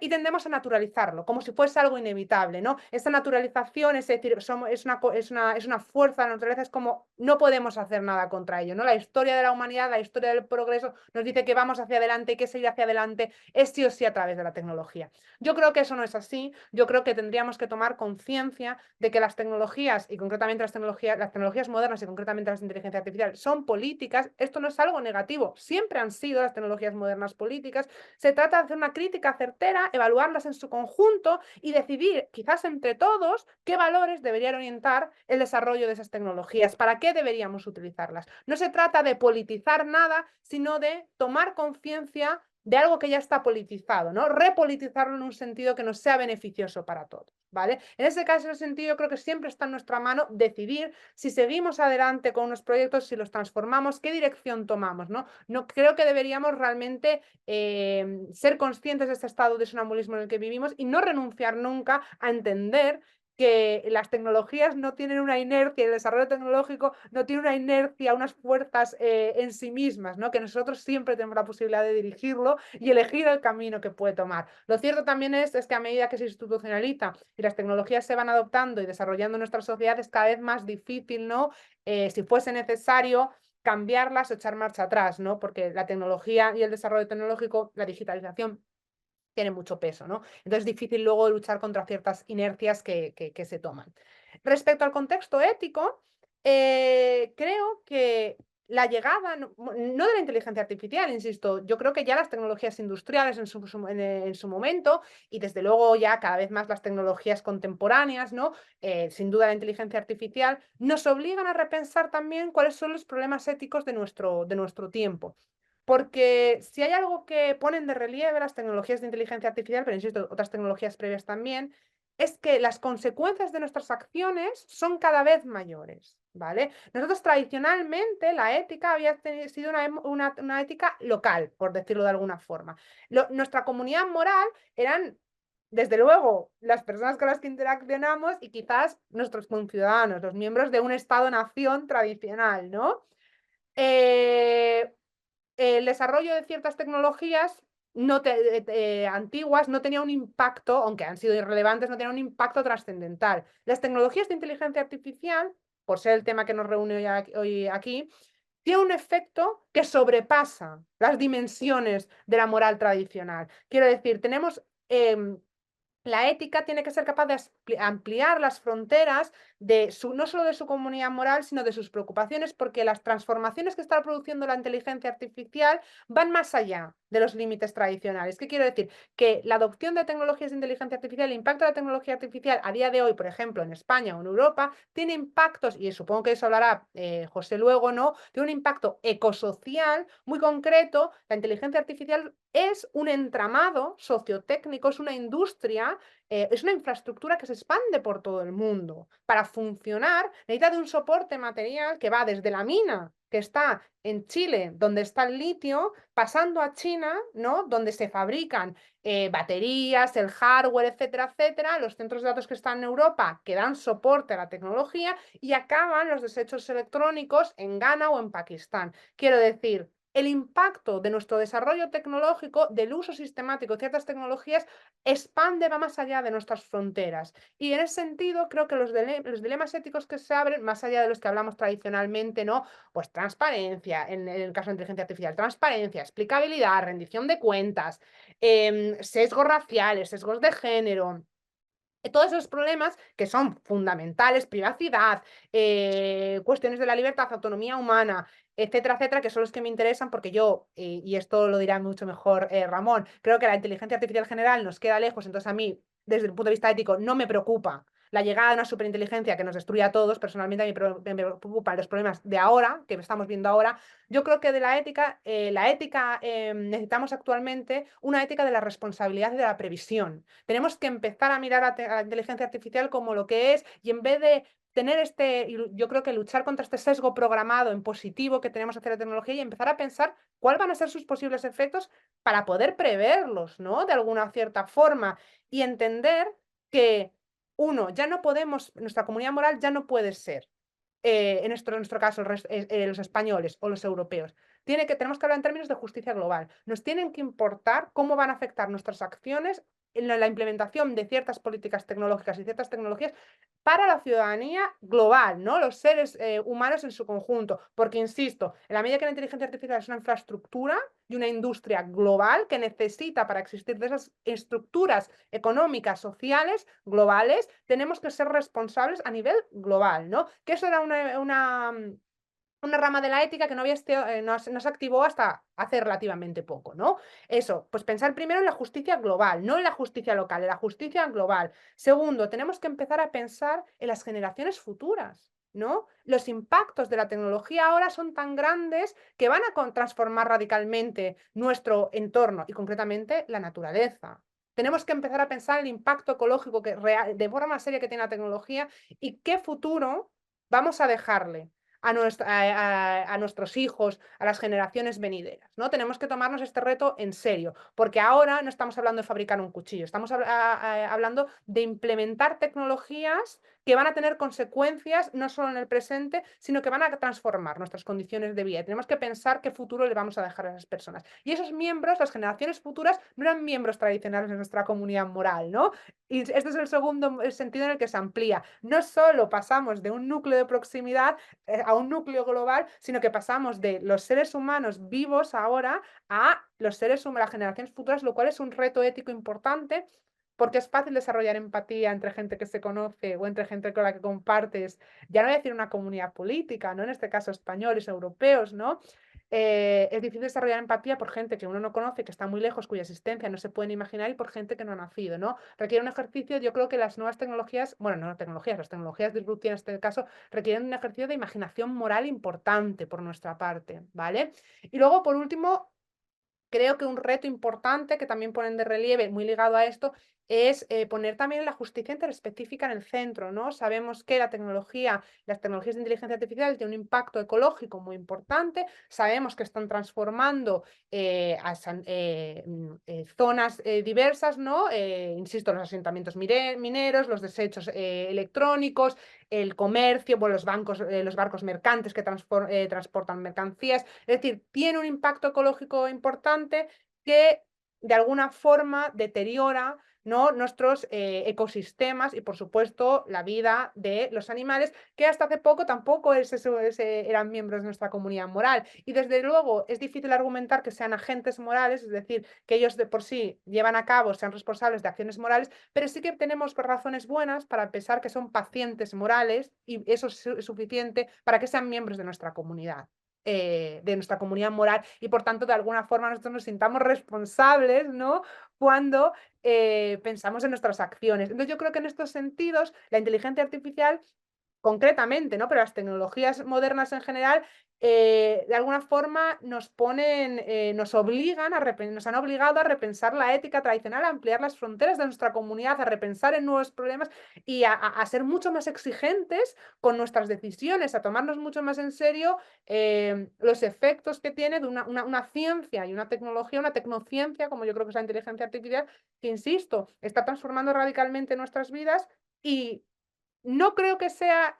y tendemos a naturalizarlo, como si fuese algo inevitable, ¿no? Esta naturalización, es decir, es una fuerza de la naturaleza, es como no podemos hacer nada contra ello, ¿no? La historia de la humanidad, la historia del progreso nos dice que vamos hacia adelante y que seguir hacia adelante es sí o sí a través de la tecnología. Yo creo que eso no es así, yo creo que tendríamos que tomar conciencia de que las tecnologías, y concretamente las tecnologías modernas y concretamente las de inteligencia artificial, son políticas. Esto no es algo negativo, siempre han sido las tecnologías modernas políticas. Se trata de hacer una crítica certera, evaluarlas en su conjunto y decidir, quizás entre todos, qué valores deberían orientar el desarrollo de esas tecnologías, para qué deberíamos utilizarlas. No se trata de politizar nada, sino de tomar conciencia de algo que ya está politizado, ¿no? Repolitizarlo en un sentido que nos sea beneficioso para todos, ¿vale? En ese caso, en ese sentido, yo creo que siempre está en nuestra mano decidir si seguimos adelante con unos proyectos, si los transformamos, qué dirección tomamos, ¿no? No creo que deberíamos realmente ser conscientes de este estado de sonambulismo en el que vivimos y no renunciar nunca a entender que las tecnologías no tienen una inercia, el desarrollo tecnológico no tiene una inercia, unas fuerzas en sí mismas, ¿no?, que nosotros siempre tenemos la posibilidad de dirigirlo y elegir el camino que puede tomar. Lo cierto también es que a medida que se institucionaliza y las tecnologías se van adoptando y desarrollando en nuestra sociedad, es cada vez más difícil, ¿no?, si fuese necesario, cambiarlas o echar marcha atrás, ¿no?, porque la tecnología y el desarrollo tecnológico, la digitalización, tiene mucho peso, ¿no? Entonces es difícil luego luchar contra ciertas inercias que se toman. Respecto al contexto ético, creo que la llegada, no de la inteligencia artificial, insisto, yo creo que ya las tecnologías industriales en su momento, y desde luego ya cada vez más las tecnologías contemporáneas, ¿no?, sin duda la inteligencia artificial, nos obligan a repensar también cuáles son los problemas éticos de nuestro tiempo. Porque si hay algo que ponen de relieve las tecnologías de inteligencia artificial, pero insisto, otras tecnologías previas también, es que las consecuencias de nuestras acciones son cada vez mayores, ¿vale? Nosotros tradicionalmente la ética había sido una ética local, por decirlo de alguna forma. Nuestra comunidad moral eran desde luego, las personas con las que interaccionamos y quizás nuestros conciudadanos, los miembros de un Estado-nación tradicional, ¿no? El desarrollo de ciertas tecnologías antiguas no tenía un impacto, aunque han sido irrelevantes, no tenían un impacto trascendental. Las tecnologías de inteligencia artificial, por ser el tema que nos reúne hoy aquí, tiene un efecto que sobrepasa las dimensiones de la moral tradicional. Quiero decir, tenemos... la ética tiene que ser capaz de ampliar las fronteras no solo de su comunidad moral, sino de sus preocupaciones, porque las transformaciones que está produciendo la inteligencia artificial van más allá de los límites tradicionales. ¿Qué quiero decir? Que la adopción de tecnologías de inteligencia artificial, el impacto de la tecnología artificial a día de hoy, por ejemplo, en España o en Europa, tiene impactos, y supongo que eso hablará José luego, ¿no? Tiene un impacto ecosocial muy concreto. La inteligencia artificial es un entramado sociotécnico, es una industria, es una infraestructura que se expande por todo el mundo. Para funcionar necesita de un soporte material que va desde la mina que está en Chile, donde está el litio, pasando a China, ¿no? Donde se fabrican baterías, el hardware, etcétera, etcétera, los centros de datos que están en Europa, que dan soporte a la tecnología, y acaban los desechos electrónicos en Ghana o en Pakistán. Quiero decir, el impacto de nuestro desarrollo tecnológico, del uso sistemático de ciertas tecnologías, expande, va más allá de nuestras fronteras. Y en ese sentido, creo que los dilemas éticos que se abren, más allá de los que hablamos tradicionalmente, ¿no? Pues transparencia, en el caso de inteligencia artificial, transparencia, explicabilidad, rendición de cuentas, sesgos raciales, sesgos de género. Todos esos problemas que son fundamentales, privacidad, cuestiones de la libertad, autonomía humana, etcétera, etcétera, que son los que me interesan porque yo, y esto lo dirá mucho mejor Ramón, creo que la inteligencia artificial general nos queda lejos, entonces a mí, desde el punto de vista ético, no me preocupa la llegada de una superinteligencia que nos destruya a todos. Personalmente a mí me preocupan los problemas de ahora, que estamos viendo ahora. Yo creo que de la ética necesitamos actualmente una ética de la responsabilidad y de la previsión. Tenemos que empezar a mirar a la inteligencia artificial como lo que es, y en vez de tener yo creo que luchar contra este sesgo programado en positivo que tenemos hacia la tecnología y empezar a pensar cuáles van a ser sus posibles efectos para poder preverlos, ¿no? De alguna cierta forma, y entender que ya no podemos, nuestra comunidad moral ya no puede ser, en nuestro caso, los españoles o los europeos. Tenemos que hablar en términos de justicia global. Nos tienen que importar cómo van a afectar nuestras acciones en la implementación de ciertas políticas tecnológicas y ciertas tecnologías para la ciudadanía global, ¿no? Los seres humanos en su conjunto. Porque, insisto, en la medida que la inteligencia artificial es una infraestructura y una industria global que necesita, para existir, de esas estructuras económicas, sociales, globales, tenemos que ser responsables a nivel global, ¿no? Que eso era una rama de la ética que no se activó hasta hace relativamente poco, ¿no? Eso, pues pensar primero en la justicia global, no en la justicia local, en la justicia global. Segundo, tenemos que empezar a pensar en las generaciones futuras, ¿no? Los impactos de la tecnología ahora son tan grandes que van a transformar radicalmente nuestro entorno y concretamente la naturaleza. Tenemos que empezar a pensar el impacto ecológico de forma seria que tiene la tecnología y qué futuro vamos a dejarle a nuestros hijos, a las generaciones venideras, ¿no? Tenemos que tomarnos este reto en serio, porque ahora no estamos hablando de fabricar un cuchillo, estamos hablando de implementar tecnologías que van a tener consecuencias no solo en el presente, sino que van a transformar nuestras condiciones de vida. Y tenemos que pensar qué futuro le vamos a dejar a esas personas. Y esos miembros, las generaciones futuras, no eran miembros tradicionales de nuestra comunidad moral, ¿no? Y este es el segundo sentido en el que se amplía. No solo pasamos de un núcleo de proximidad a un núcleo global, sino que pasamos de los seres humanos vivos ahora a los seres humanos, las generaciones futuras, lo cual es un reto ético importante, porque es fácil desarrollar empatía entre gente que se conoce o entre gente con la que compartes, ya no voy a decir una comunidad política, ¿no? En este caso españoles, europeos, ¿no? Es difícil desarrollar empatía por gente que uno no conoce, que está muy lejos, cuya existencia no se pueden imaginar, y por gente que no ha nacido, ¿no? Requiere un ejercicio. Yo creo que las nuevas tecnologías, bueno, no tecnologías, las tecnologías disruptivas en este caso, requieren un ejercicio de imaginación moral importante por nuestra parte, ¿vale? Y luego, por último, creo que un reto importante que también ponen de relieve, muy ligado a esto, es poner también la justicia interespecífica en el centro, ¿no? Sabemos que las tecnologías de inteligencia artificial tienen un impacto ecológico muy importante, sabemos que están transformando zonas diversas, ¿no? Insisto, los asentamientos mineros, los desechos electrónicos, el comercio, bueno, los barcos mercantes que transportan mercancías. Es decir, tiene un impacto ecológico importante que de alguna forma deteriora, ¿no?, nuestros ecosistemas y, por supuesto, la vida de los animales, que hasta hace poco tampoco eran miembros de nuestra comunidad moral. Y desde luego es difícil argumentar que sean agentes morales, es decir, que ellos de por sí llevan a cabo, sean responsables de acciones morales, pero sí que tenemos razones buenas para pensar que son pacientes morales y eso es suficiente para que sean miembros de nuestra comunidad. De nuestra comunidad moral y por tanto de alguna forma nosotros nos sintamos responsables, ¿no?, cuando pensamos en nuestras acciones. Entonces yo creo que en estos sentidos la inteligencia artificial concretamente, ¿no?, pero las tecnologías modernas en general, de alguna forma nos obligan nos han obligado a repensar la ética tradicional, a ampliar las fronteras de nuestra comunidad, a repensar en nuevos problemas y a ser mucho más exigentes con nuestras decisiones, a tomarnos mucho más en serio los efectos que tiene de una ciencia y una tecnología, una tecnociencia, como yo creo que es la inteligencia artificial, que, insisto, está transformando radicalmente nuestras vidas y no creo que sea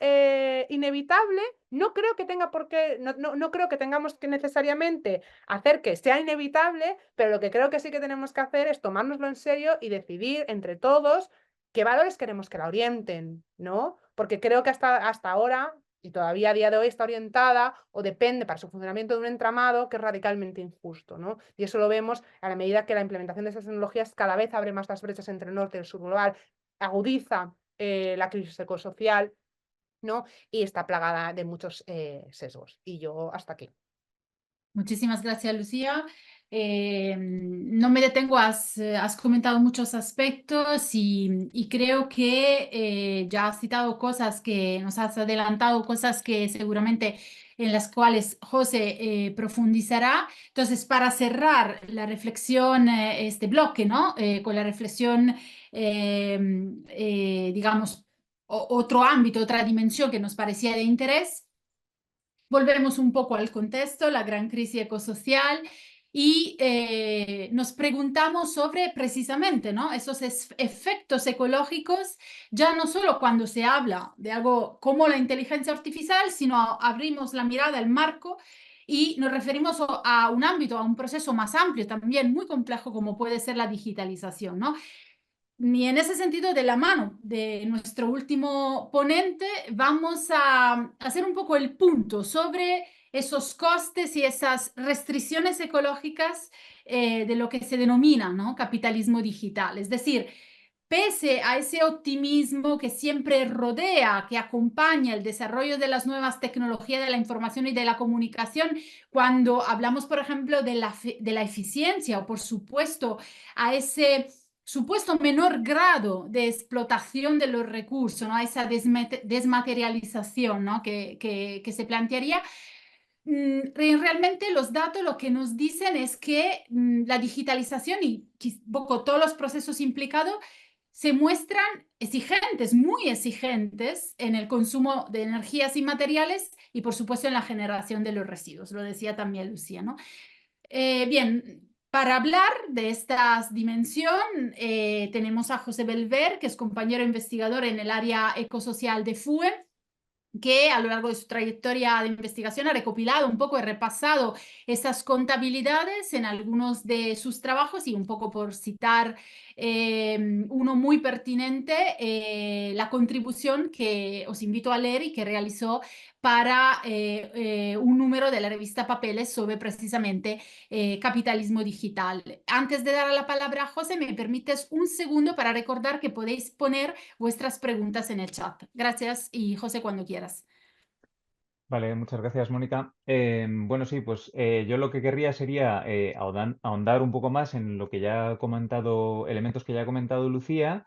inevitable, no creo que tenga por qué, no creo que tengamos que necesariamente hacer que sea inevitable, pero lo que creo que sí que tenemos que hacer es tomárnoslo en serio y decidir entre todos qué valores queremos que la orienten, ¿no? Porque creo que hasta ahora, y todavía a día de hoy, está orientada o depende para su funcionamiento de un entramado que es radicalmente injusto, ¿no? Y eso lo vemos a la medida que la implementación de esas tecnologías cada vez abre más las brechas entre el norte y el sur global, agudiza la crisis ecosocial, ¿no?, y está plagada de muchos sesgos. Y yo hasta aquí. Muchísimas gracias, Lucía. No me detengo, has comentado muchos aspectos y creo que ya has citado cosas que nos has adelantado, cosas que seguramente en las cuales José profundizará. Entonces, para cerrar la reflexión, este bloque, ¿no? Con la reflexión, digamos, otro ámbito, otra dimensión que nos parecía de interés. Volvemos un poco al contexto, la gran crisis ecosocial, y nos preguntamos sobre precisamente, ¿no?, esos efectos ecológicos, ya no solo cuando se habla de algo como la inteligencia artificial, sino abrimos la mirada, el marco, y nos referimos a un ámbito, a un proceso más amplio, también muy complejo, como puede ser la digitalización, ¿no? Y en ese sentido, de la mano de nuestro último ponente, vamos a hacer un poco el punto sobre esos costes y esas restricciones ecológicas de lo que se denomina, ¿no?, capitalismo digital. Es decir, pese a ese optimismo que siempre rodea, que acompaña el desarrollo de las nuevas tecnologías de la información y de la comunicación, cuando hablamos, por ejemplo, de la eficiencia o, por supuesto, a ese supuesto menor grado de explotación de los recursos, ¿no?, a esa desmaterialización, ¿no?, que se plantearía. Realmente los datos lo que nos dicen es que la digitalización y un poco todos los procesos implicados se muestran exigentes, muy exigentes en el consumo de energías y materiales y, por supuesto, en la generación de los residuos. Lo decía también Lucía, ¿no? Bien, para hablar de esta dimensión, tenemos a José Belver, que es compañero investigador en el área ecosocial de FUE, que a lo largo de su trayectoria de investigación ha recopilado un poco y repasado esas contabilidades en algunos de sus trabajos, y un poco por citar uno muy pertinente, la contribución que os invito a leer y que realizó para un número de la revista Papeles sobre precisamente capitalismo digital. Antes de dar la palabra a José, me permites un segundo para recordar que podéis poner vuestras preguntas en el chat. Gracias, y José, cuando quieras. Vale, muchas gracias, Mónica. Bueno, sí, pues yo lo que querría sería ahondar un poco más en lo que ya ha comentado, elementos que ya ha comentado Lucía,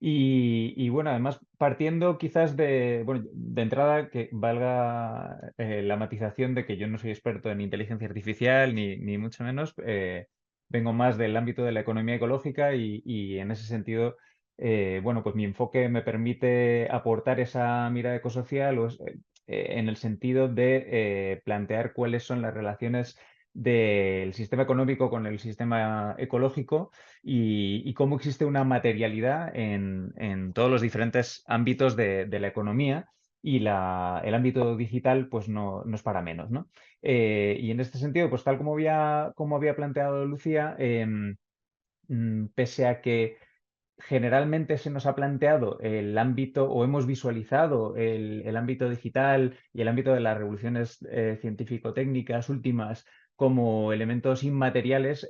y bueno, además partiendo quizás bueno, de entrada que valga la matización de que yo no soy experto en inteligencia artificial, ni mucho menos, vengo más del ámbito de la economía ecológica y en ese sentido bueno, pues mi enfoque me permite aportar esa mirada ecosocial en el sentido de plantear cuáles son las relaciones del sistema económico con el sistema ecológico y cómo existe una materialidad en todos los diferentes ámbitos de la economía y el ámbito digital pues no es para menos, ¿no? Y en este sentido, pues tal como había planteado Lucía, pese a que generalmente se nos ha planteado el ámbito o hemos visualizado el ámbito digital y el ámbito de las revoluciones científico-técnicas últimas como elementos inmateriales,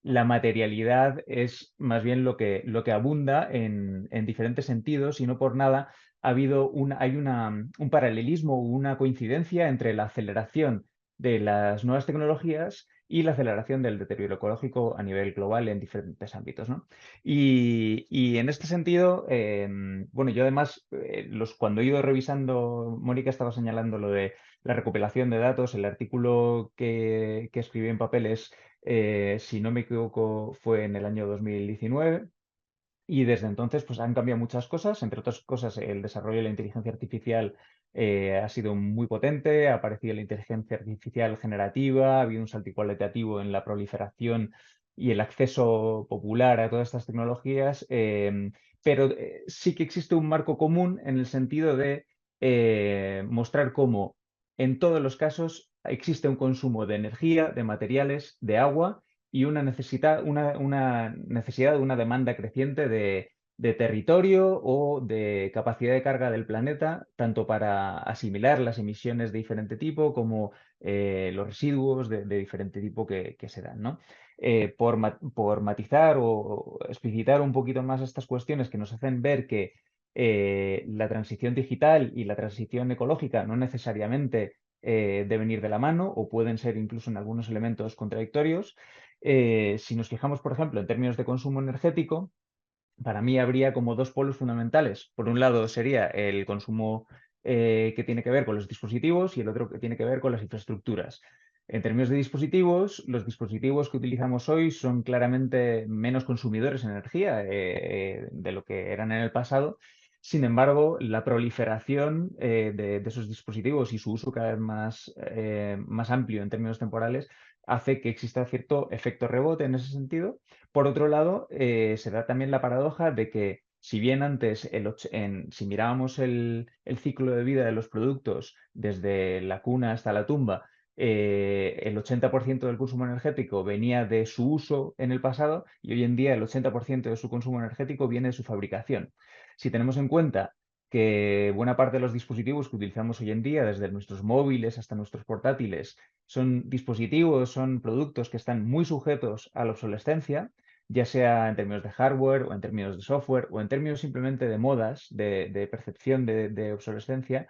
la materialidad es más bien lo que abunda en diferentes sentidos y no por nada hay un paralelismo o una coincidencia entre la aceleración de las nuevas tecnologías y la aceleración del deterioro ecológico a nivel global en diferentes ámbitos, ¿no? Y en este sentido, bueno, yo además, cuando he ido revisando, Mónica estaba señalando lo de la recopilación de datos, el artículo que escribí en papeles, si no me equivoco, fue en el año 2019. Y desde entonces pues han cambiado muchas cosas, entre otras cosas el desarrollo de la inteligencia artificial ha sido muy potente, ha aparecido la inteligencia artificial generativa, ha habido un salto cualitativo en la proliferación y el acceso popular a todas estas tecnologías, pero sí que existe un marco común en el sentido de mostrar cómo en todos los casos existe un consumo de energía, de materiales, de agua y una necesidad, una demanda creciente de territorio o de capacidad de carga del planeta, tanto para asimilar las emisiones de diferente tipo como los residuos de diferente tipo que se dan, ¿no? Por matizar o explicitar un poquito más estas cuestiones que nos hacen ver que la transición digital y la transición ecológica no necesariamente deben ir de la mano o pueden ser incluso en algunos elementos contradictorios. Si nos fijamos, por ejemplo, en términos de consumo energético, para mí habría como dos polos fundamentales. Por un lado sería el consumo que tiene que ver con los dispositivos y el otro que tiene que ver con las infraestructuras. En términos de dispositivos, los dispositivos que utilizamos hoy son claramente menos consumidores de energía de lo que eran en el pasado. Sin embargo, la proliferación de esos dispositivos y su uso cada vez más amplio en términos temporales hace que exista cierto efecto rebote en ese sentido. Por otro lado, se da también la paradoja de que si bien antes, si mirábamos el ciclo de vida de los productos desde la cuna hasta la tumba, el 80% del consumo energético venía de su uso en el pasado y hoy en día el 80% de su consumo energético viene de su fabricación. Si tenemos en cuenta que buena parte de los dispositivos que utilizamos hoy en día, desde nuestros móviles hasta nuestros portátiles, son dispositivos, son productos que están muy sujetos a la obsolescencia, ya sea en términos de hardware o en términos de software o en términos simplemente de modas, de percepción de obsolescencia,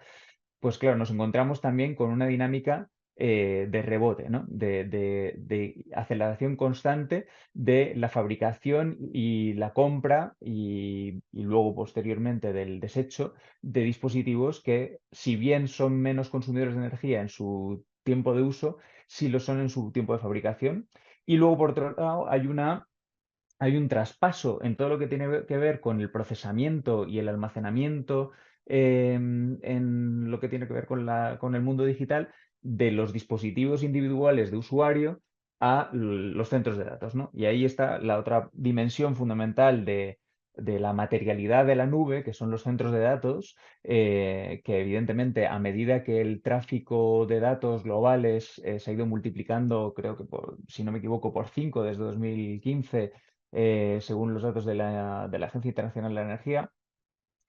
pues claro, nos encontramos también con una dinámica de rebote, ¿no? De aceleración constante de la fabricación y la compra y luego posteriormente del desecho de dispositivos que, si bien son menos consumidores de energía en su tiempo de uso, sí lo son en su tiempo de fabricación. Y luego, por otro lado, hay un traspaso en todo lo que tiene que ver con el procesamiento y el almacenamiento en lo que tiene que ver con el mundo digital de los dispositivos individuales de usuario a los centros de datos, ¿no? Y ahí está la otra dimensión fundamental de la materialidad de la nube, que son los centros de datos, que evidentemente a medida que el tráfico de datos globales se ha ido multiplicando, creo que si no me equivoco, por 5 desde 2015, según los datos de la Agencia Internacional de la Energía,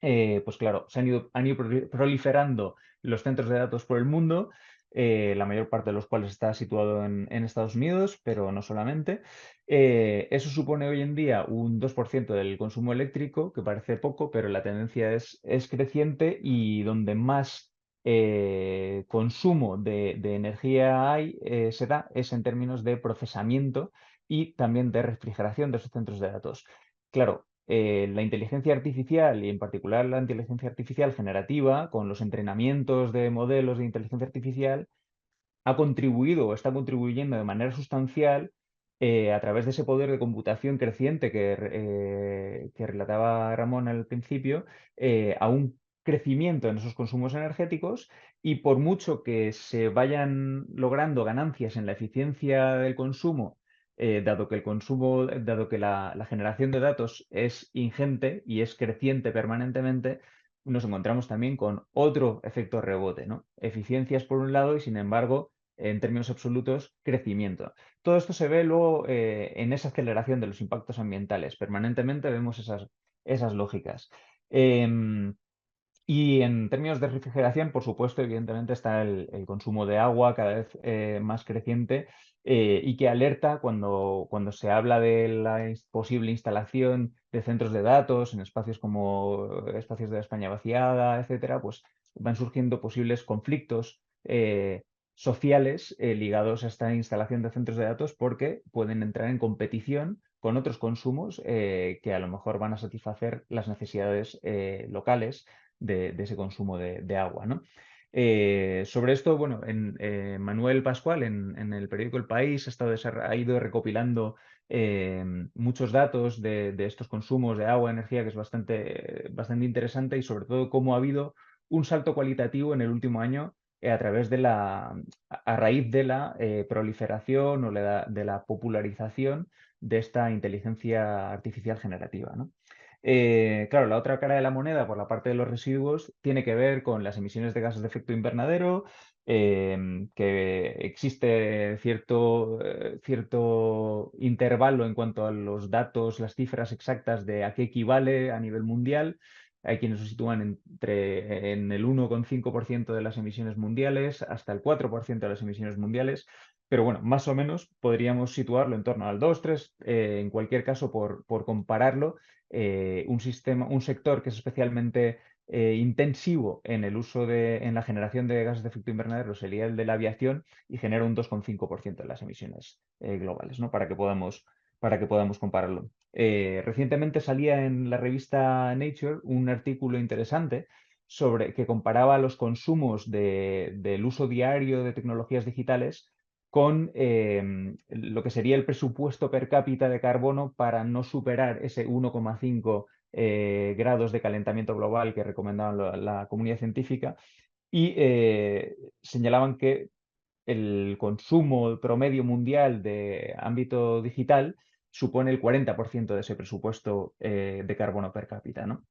pues claro, han ido proliferando los centros de datos por el mundo, la mayor parte de los cuales está situado en Estados Unidos, pero no solamente. Eso supone hoy en día un 2% del consumo eléctrico, que parece poco, pero la tendencia es creciente y donde más consumo de energía se da es en términos de procesamiento y también de refrigeración de esos centros de datos. Claro, la inteligencia artificial y en particular la inteligencia artificial generativa, con los entrenamientos de modelos de inteligencia artificial, ha contribuido o está contribuyendo de manera sustancial a través de ese poder de computación creciente que relataba Ramón al principio, a un crecimiento en esos consumos energéticos, y por mucho que se vayan logrando ganancias en la eficiencia del consumo, dado que la generación de datos es ingente y es creciente permanentemente, nos encontramos también con otro efecto rebote, ¿no? Eficiencias por un lado y, sin embargo, en términos absolutos, crecimiento. Todo esto se ve luego en esa aceleración de los impactos ambientales. Permanentemente vemos esas lógicas. Y en términos de refrigeración, por supuesto, evidentemente está el consumo de agua cada vez más creciente, y que alerta cuando se habla de la posible instalación de centros de datos en espacios como espacios de la España vaciada, etcétera, pues van surgiendo posibles conflictos sociales ligados a esta instalación de centros de datos, porque pueden entrar en competición con otros consumos que a lo mejor van a satisfacer las necesidades locales de ese consumo de agua, ¿no? Sobre esto, bueno, Manuel Pascual en el periódico El País ha ido recopilando muchos datos de estos consumos de agua, energía, que es bastante interesante, y sobre todo cómo ha habido un salto cualitativo en el último año a raíz de la proliferación o de la popularización de esta inteligencia artificial generativa, ¿no? Claro, la otra cara de la moneda, por la parte de los residuos, tiene que ver con las emisiones de gases de efecto invernadero, que existe cierto intervalo en cuanto a los datos, las cifras exactas de a qué equivale a nivel mundial. Hay quienes lo sitúan en el 1,5% de las emisiones mundiales hasta el 4% de las emisiones mundiales. Pero bueno, más o menos podríamos situarlo en torno al 2, 3, en cualquier caso, por compararlo, un sector que es especialmente intensivo en en la generación de gases de efecto invernadero sería el de la aviación, y genera un 2,5% de las emisiones globales, ¿no? Para que podamos compararlo. Recientemente salía en la revista Nature un artículo interesante que comparaba los consumos del uso diario de tecnologías digitales con lo que sería el presupuesto per cápita de carbono para no superar ese 1,5 grados de calentamiento global que recomendaban la comunidad científica, y señalaban que el consumo promedio mundial de ámbito digital supone el 40% de ese presupuesto de carbono per cápita, ¿no?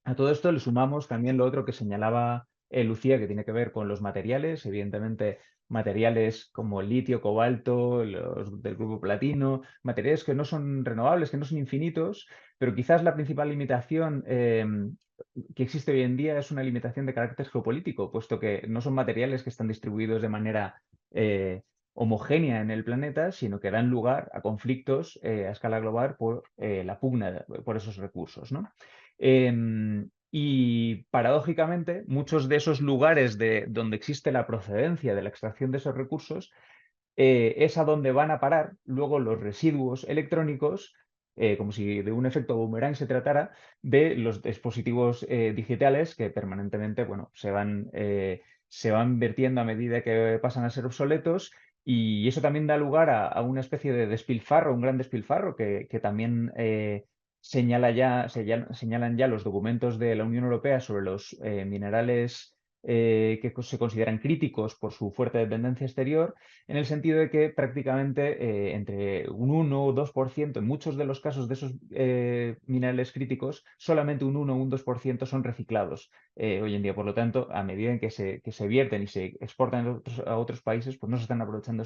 A todo esto le sumamos también lo otro que señalaba Lucía, que tiene que ver con los materiales, evidentemente materiales como el litio, cobalto, los del grupo platino, materiales que no son renovables, que no son infinitos, pero quizás la principal limitación que existe hoy en día es una limitación de carácter geopolítico, puesto que no son materiales que están distribuidos de manera homogénea en el planeta, sino que dan lugar a conflictos a escala global por la pugna por esos recursos, ¿no? Y paradójicamente, muchos de esos lugares donde existe la procedencia de la extracción de esos recursos es a donde van a parar luego los residuos electrónicos, como si de un efecto boomerang se tratara, de los dispositivos digitales que permanentemente, bueno, se van vertiendo a medida que pasan a ser obsoletos. Y eso también da lugar a una especie de despilfarro, un gran despilfarro que también señalan ya los documentos de la Unión Europea sobre los minerales se consideran críticos por su fuerte dependencia exterior, en el sentido de que prácticamente entre un 1 o 2%, en muchos de los casos de esos minerales críticos, solamente un 1 o un 2% son reciclados hoy en día. Por lo tanto, a medida en que se vierten y se exportan a otros países, pues no se están aprovechando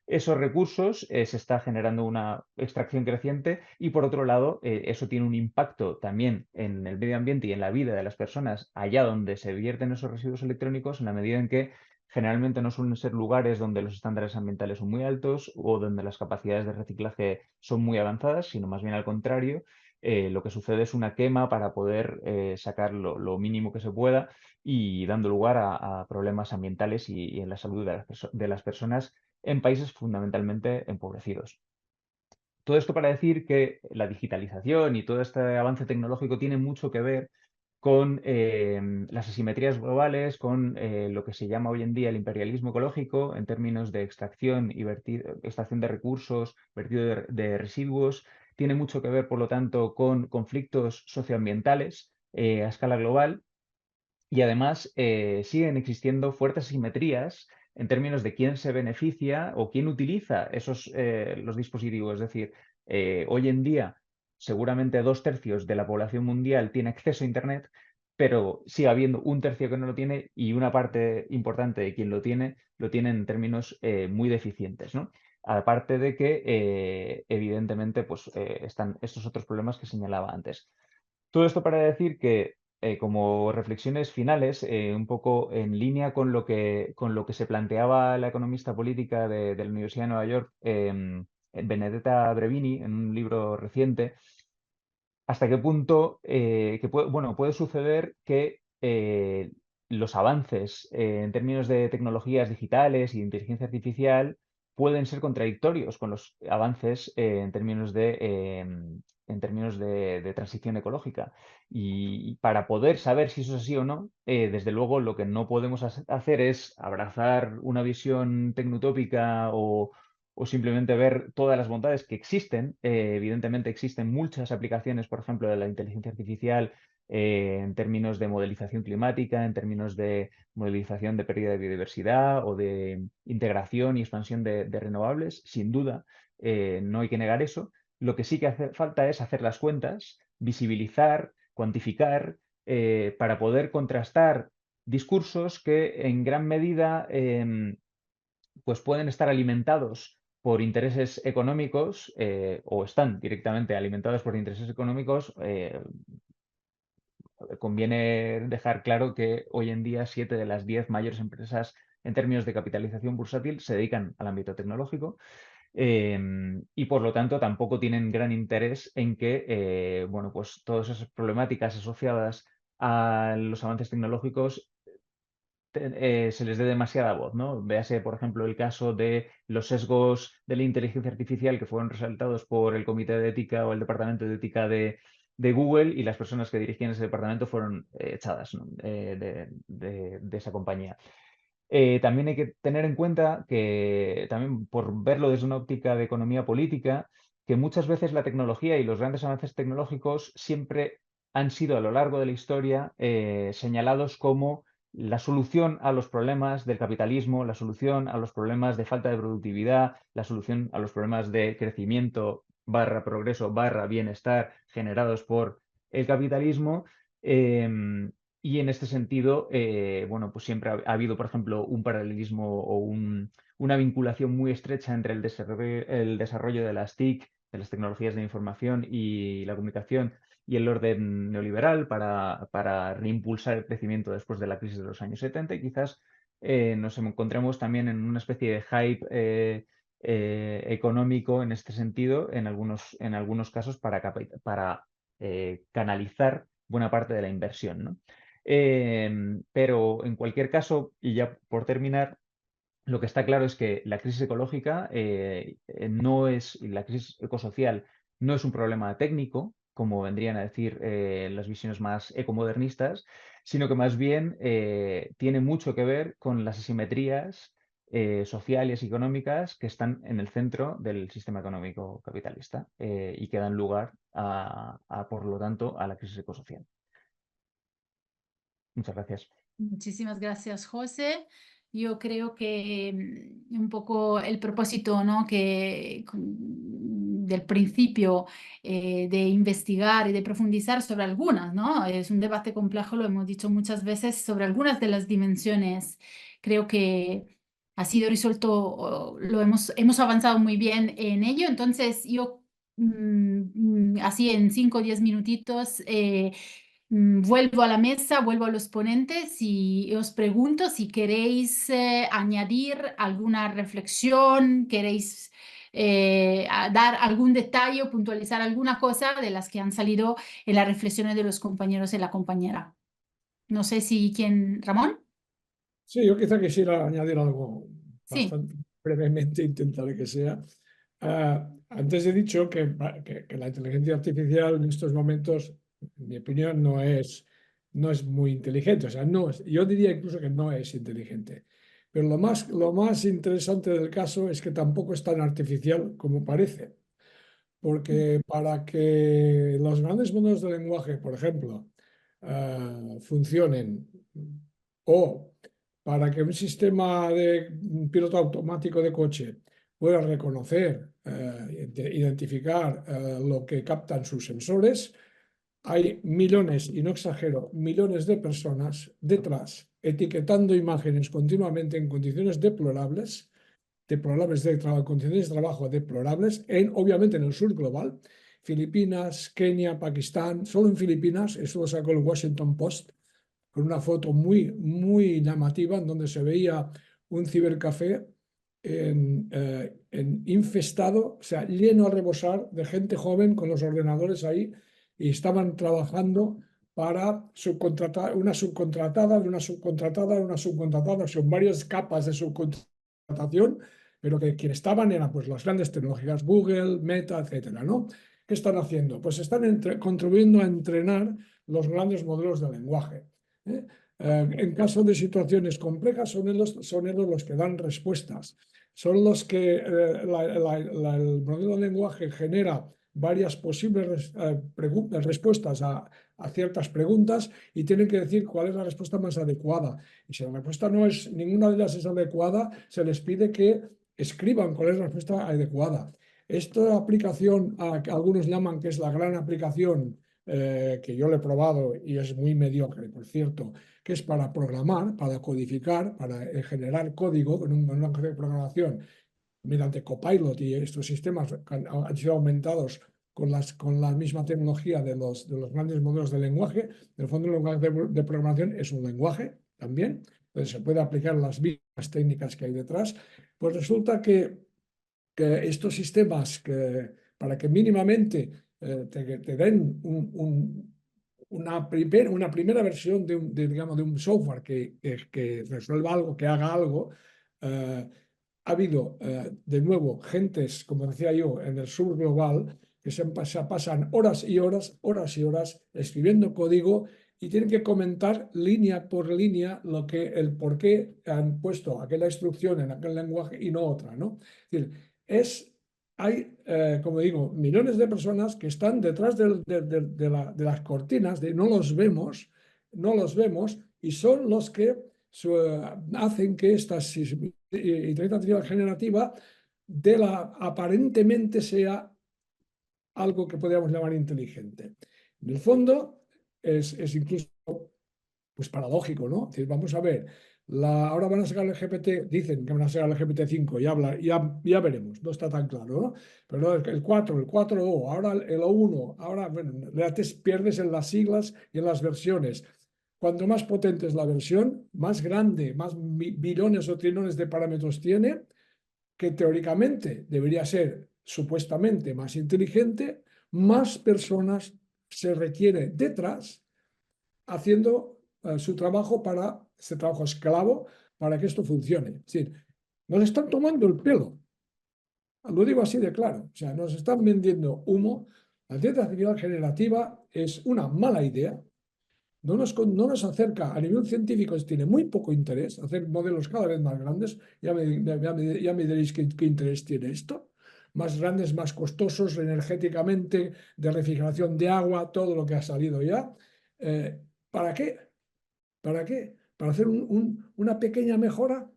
esos recursos, se está generando una extracción creciente, y por otro lado, eso tiene un impacto también en el medio ambiente y en la vida de las personas allá donde se vierten esos residuos electrónicos, en la medida en que generalmente no suelen ser lugares donde los estándares ambientales son muy altos o donde las capacidades de reciclaje son muy avanzadas, sino más bien al contrario. Lo que sucede es una quema para poder sacar lo mínimo que se pueda, y dando lugar a problemas ambientales y en la salud de las personas en países fundamentalmente empobrecidos. Todo esto para decir que la digitalización y todo este avance tecnológico tiene mucho que ver con las asimetrías globales, con lo que se llama hoy en día el imperialismo ecológico en términos de extracción y extracción de recursos, vertido de residuos. Tiene mucho que ver, por lo tanto, con conflictos socioambientales a escala global y además siguen existiendo fuertes asimetrías en términos de quién se beneficia o quién utiliza los dispositivos. Es decir, hoy en día seguramente 2/3 de la población mundial tiene acceso a Internet, pero sigue habiendo 1/3 que no lo tiene y una parte importante de quien lo tiene en términos muy deficientes, ¿no? Aparte de que, evidentemente, pues, están estos otros problemas que señalaba antes. Todo esto para decir que, como reflexiones finales, un poco en línea con lo que se planteaba la economista política de la Universidad de Nueva York, Benedetta Brevini, en un libro reciente, hasta qué punto puede suceder que los avances en términos de tecnologías digitales y de inteligencia artificial pueden ser contradictorios con los avances en términos de transición ecológica. Y para poder saber si eso es así o no, desde luego lo que no podemos hacer es abrazar una visión tecnotópica o simplemente ver todas las bondades que existen. Evidentemente existen muchas aplicaciones, por ejemplo, de la inteligencia artificial en términos de modelización climática, en términos de modelización de pérdida de biodiversidad o de integración y expansión de renovables. Sin duda, no hay que negar eso. Lo que sí que hace falta es hacer las cuentas, visibilizar, cuantificar, para poder contrastar discursos que en gran medida pues pueden estar alimentados por intereses económicos o están directamente alimentados por intereses económicos. Conviene dejar claro que hoy en día 7 de las 10 mayores empresas en términos de capitalización bursátil se dedican al ámbito tecnológico y por lo tanto tampoco tienen gran interés en que pues todas esas problemáticas asociadas a los avances tecnológicos se les dé demasiada voz, ¿no? Véase, por ejemplo, el caso de los sesgos de la inteligencia artificial que fueron resaltados por el Comité de Ética o el Departamento de Ética de Google, y las personas que dirigían ese departamento fueron echadas, ¿no? de esa compañía. También hay que tener en cuenta que, también por verlo desde una óptica de economía política, que muchas veces la tecnología y los grandes avances tecnológicos siempre han sido a lo largo de la historia señalados como la solución a los problemas del capitalismo, la solución a los problemas de falta de productividad, la solución a los problemas de crecimiento / progreso / bienestar generados por el capitalismo. Y en este sentido, pues siempre ha habido, por ejemplo, un paralelismo o una vinculación muy estrecha entre el desarrollo de las TIC, de las tecnologías de información y la comunicación, y el orden neoliberal para reimpulsar el crecimiento después de la crisis de los años 70. Y quizás nos encontremos también en una especie de hype económico en este sentido, en algunos casos, para canalizar buena parte de la inversión, ¿no? Pero en cualquier caso, y ya por terminar, lo que está claro es que la crisis ecológica la crisis ecosocial no es un problema técnico, como vendrían a decir las visiones más ecomodernistas, sino que más bien tiene mucho que ver con las asimetrías sociales y económicas que están en el centro del sistema económico capitalista y que dan lugar por lo tanto, a la crisis ecosocial. Muchas gracias. Muchísimas gracias, José. Yo creo que un poco el propósito, ¿no? Del principio de investigar y de profundizar sobre algunas, ¿no? Es un debate complejo, lo hemos dicho muchas veces, sobre algunas de las dimensiones. Creo que ha sido resuelto, hemos avanzado muy bien en ello. Entonces, yo así en 5 o 10 minutitos vuelvo a la mesa, vuelvo a los ponentes y os pregunto si queréis añadir alguna reflexión, queréis dar algún detalle o puntualizar alguna cosa de las que han salido en las reflexiones de los compañeros y la compañera. No sé si Ramón. Sí, yo quizá quisiera añadir algo Sí. bastante brevemente, intentaré que sea. Antes he dicho que la inteligencia artificial en estos momentos, en mi opinión, no es no es muy inteligente. O sea, yo diría incluso que no es inteligente. Pero lo más interesante del caso es que tampoco es tan artificial como parece. Porque para que los grandes modelos de lenguaje, por ejemplo, funcionen, o para que un sistema de piloto automático de coche pueda reconocer, identificar lo que captan sus sensores, hay millones, y no exagero, millones de personas detrás etiquetando imágenes continuamente en condiciones deplorables condiciones de trabajo deplorables, obviamente en el sur global, Filipinas, Kenia, Pakistán. Solo en Filipinas, eso lo sacó el Washington Post, con una foto muy, muy llamativa en donde se veía un cibercafé infestado, o sea, lleno a rebosar de gente joven con los ordenadores ahí, y estaban trabajando para subcontratar una subcontratada de una subcontratada de una subcontratada. Son varias capas de subcontratación, pero que quienes estaban eran pues las grandes tecnológicas, Google, Meta, etcétera, ¿no? ¿Qué están haciendo? Pues están contribuyendo a entrenar los grandes modelos de lenguaje. En caso de situaciones complejas, son ellos los que dan respuestas. Son los que el modelo de lenguaje genera varias posibles respuestas a ciertas preguntas, y tienen que decir cuál es la respuesta más adecuada. Y si la respuesta ninguna de ellas es adecuada, se les pide que escriban cuál es la respuesta adecuada. Esta aplicación, que algunos llaman que es la gran aplicación, que yo le he probado y es muy mediocre, por cierto, que es para programar, para codificar, para generar código con un lenguaje de programación mediante Copilot, y estos sistemas han sido aumentados con la misma tecnología de los grandes modelos de lenguaje. En el fondo, el lenguaje de programación es un lenguaje también, entonces se puede aplicar las mismas técnicas que hay detrás. Pues resulta que estos sistemas, para que mínimamente te den una primera versión digamos, de un software que resuelva algo, que haga algo, ha habido, de nuevo, gentes, como decía yo, en el sur global, que se pasan horas y horas escribiendo código, y tienen que comentar línea por línea el por qué han puesto aquella instrucción en aquel lenguaje y no otra, ¿no? Es decir, hay, como digo, millones de personas que están detrás de las cortinas, no los vemos, y son los que hacen que esta inteligencia artificial generativa aparentemente sea algo que podríamos llamar inteligente. En el fondo es incluso pues paradójico, ¿no? Es decir, vamos a ver, ahora van a sacar el GPT, dicen que van a sacar el GPT-5, ya veremos, no está tan claro, ¿no? Pero el 4, el 4O, ahora el O1, ahora, bueno, pierdes en las siglas y en las versiones. Cuanto más potente es la versión, más grande, más billones o trillones de parámetros tiene, que teóricamente debería ser supuestamente más inteligente, más personas se requiere detrás haciendo su trabajo, ese trabajo esclavo, para que esto funcione. Es decir, nos están tomando el pelo. Lo digo así de claro. O sea, nos están vendiendo humo. La inteligencia artificial generativa es una mala idea. No nos acerca a nivel científico, tiene muy poco interés hacer modelos cada vez más grandes. Ya me diréis qué interés tiene esto. Más grandes, más costosos energéticamente, de refrigeración de agua, todo lo que ha salido ya. ¿Para qué? ¿Para qué? ¿Para hacer una pequeña mejora?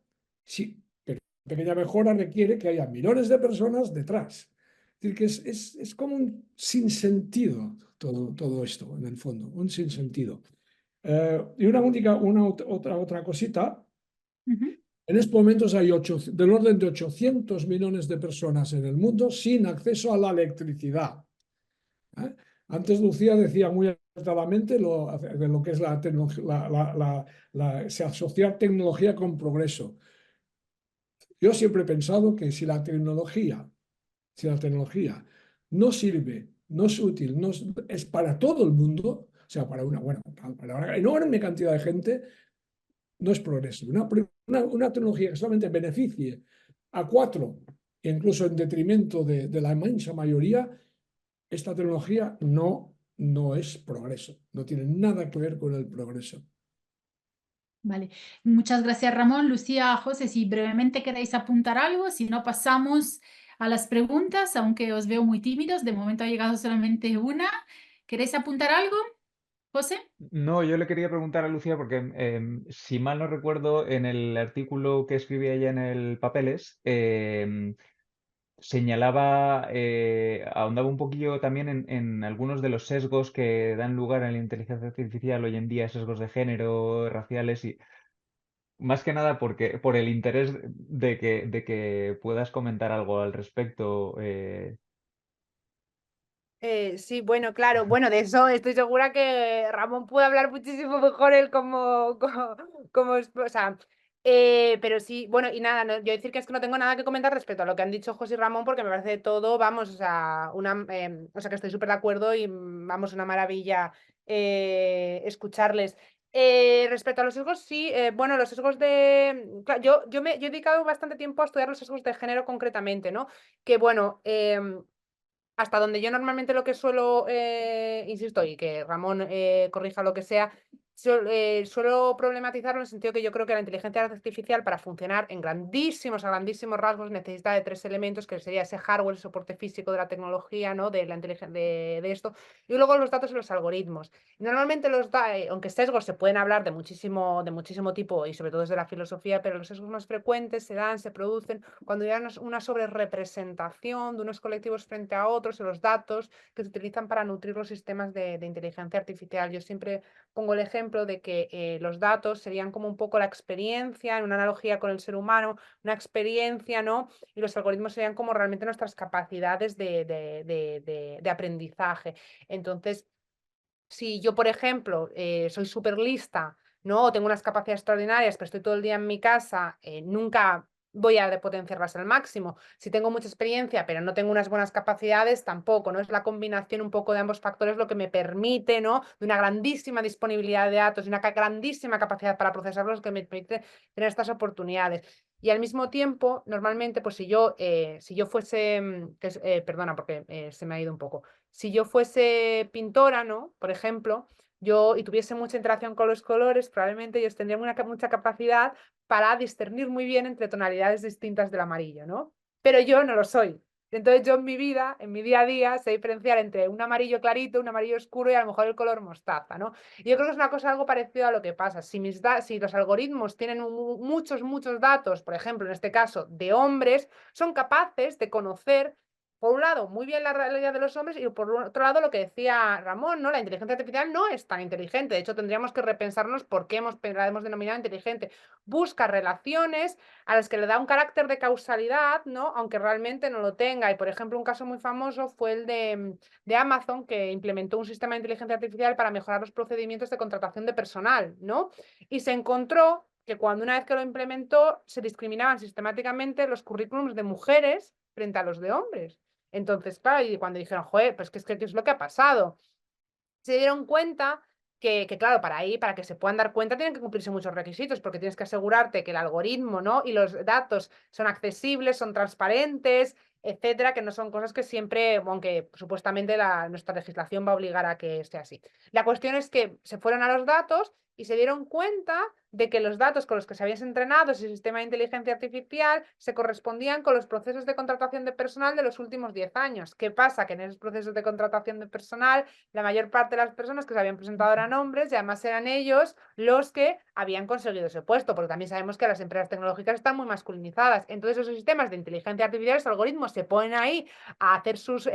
Sí, pero una pequeña mejora requiere que haya millones de personas detrás. Es decir, que es como un sinsentido todo esto, en el fondo, un sinsentido. Y otra cosita. En estos momentos hay del orden de 800 millones de personas en el mundo sin acceso a la electricidad. Antes Lucía decía muy acertadamente de lo que es la tecnología, asociar tecnología con progreso. Yo siempre he pensado que si la tecnología no sirve, no es útil, es para todo el mundo, o sea, para una enorme cantidad de gente, no es progreso. Una tecnología que solamente beneficie a 4, incluso en detrimento de la inmensa mayoría, esta tecnología no no es progreso, no tiene nada que ver con el progreso. Vale, muchas gracias Ramón, Lucía, José, si brevemente queréis apuntar algo, si no pasamos a las preguntas, aunque os veo muy tímidos, de momento ha llegado solamente una. ¿Queréis apuntar algo, José? No, yo le quería preguntar a Lucía porque, si mal no recuerdo, en el artículo que escribía ella en el Papeles, señalaba, ahondaba un poquillo también en algunos de los sesgos que dan lugar en la inteligencia artificial hoy en día, sesgos de género, raciales y más que nada porque, por el interés de que puedas comentar algo al respecto. Sí, bueno, claro, bueno, de eso estoy segura que Ramón puede hablar muchísimo mejor él o sea, pero sí, bueno, y nada, yo decir que es que no tengo nada que comentar respecto a lo que han dicho José y Ramón, porque me parece todo, vamos, o sea, o sea, que estoy súper de acuerdo y vamos, una maravilla escucharles. Respecto a los sesgos, sí, bueno, los sesgos claro, yo he dedicado bastante tiempo a estudiar los sesgos de género concretamente, ¿no? Que bueno, hasta donde yo normalmente lo que suelo, insisto, y que Ramón corrija lo que sea, suelo problematizarlo en el sentido que yo creo que la inteligencia artificial para funcionar en a grandísimos rasgos necesita de tres elementos, que sería ese hardware, el soporte físico de la tecnología, ¿no? De la inteligencia de esto, y luego los datos y los algoritmos. Normalmente aunque sesgos se pueden hablar de muchísimo tipo y sobre todo desde la filosofía, pero los sesgos más frecuentes se producen cuando hay una sobrerepresentación de unos colectivos frente a otros y los datos que se utilizan para nutrir los sistemas de inteligencia artificial. Yo siempre pongo el ejemplo de que los datos serían como un poco la experiencia, en una analogía con el ser humano, una experiencia, ¿no? Y los algoritmos serían como realmente nuestras capacidades de aprendizaje. Entonces, si yo, por ejemplo, soy súper lista, ¿no? O tengo unas capacidades extraordinarias, pero estoy todo el día en mi casa, nunca voy a potenciarlas al máximo. Si tengo mucha experiencia, pero no tengo unas buenas capacidades, tampoco, ¿no? Es la combinación un poco de ambos factores lo que me permite, ¿no? De una grandísima disponibilidad de datos y una grandísima capacidad para procesarlos que me permite tener estas oportunidades. Y al mismo tiempo, normalmente, pues si yo fuese, perdona, porque se me ha ido un poco. Si yo fuese pintora, ¿no? Por ejemplo, y tuviese mucha interacción con los colores, probablemente ellos tendrían mucha capacidad para discernir muy bien entre tonalidades distintas del amarillo, ¿no? Pero yo no lo soy. Entonces yo en mi vida, en mi día a día, sé diferenciar entre un amarillo clarito, un amarillo oscuro y a lo mejor el color mostaza, ¿no? Y yo creo que es una cosa algo parecido a lo que pasa. Si los algoritmos tienen muchos datos, por ejemplo, en este caso, de hombres, son capaces de conocer, por un lado, muy bien la realidad de los hombres y por otro lado, lo que decía Ramón, ¿no? La inteligencia artificial no es tan inteligente. De hecho, tendríamos que repensarnos por qué la hemos denominado inteligente. Busca relaciones a las que le da un carácter de causalidad, ¿no? Aunque realmente no lo tenga. Y, por ejemplo, un caso muy famoso fue el de Amazon, que implementó un sistema de inteligencia artificial para mejorar los procedimientos de contratación de personal, ¿no? Y se encontró que una vez que lo implementó, se discriminaban sistemáticamente los currículums de mujeres frente a los de hombres. Entonces, claro, y cuando dijeron, joder, pues ¿qué es lo que ha pasado? Se dieron cuenta claro, para que se puedan dar cuenta tienen que cumplirse muchos requisitos, porque tienes que asegurarte que el algoritmo, ¿no? Y los datos son accesibles, son transparentes, etcétera, que no son cosas que siempre, aunque supuestamente nuestra legislación va a obligar a que esté así. La cuestión es que se fueron a los datos y se dieron cuenta de que los datos con los que se habían entrenado ese sistema de inteligencia artificial se correspondían con los procesos de contratación de personal de los últimos 10 años. ¿Qué pasa? Que en esos procesos de contratación de personal, la mayor parte de las personas que se habían presentado eran hombres y además eran ellos los que habían conseguido ese puesto, porque también sabemos que las empresas tecnológicas están muy masculinizadas. Entonces esos sistemas de inteligencia artificial, esos algoritmos, se ponen ahí a hacer sus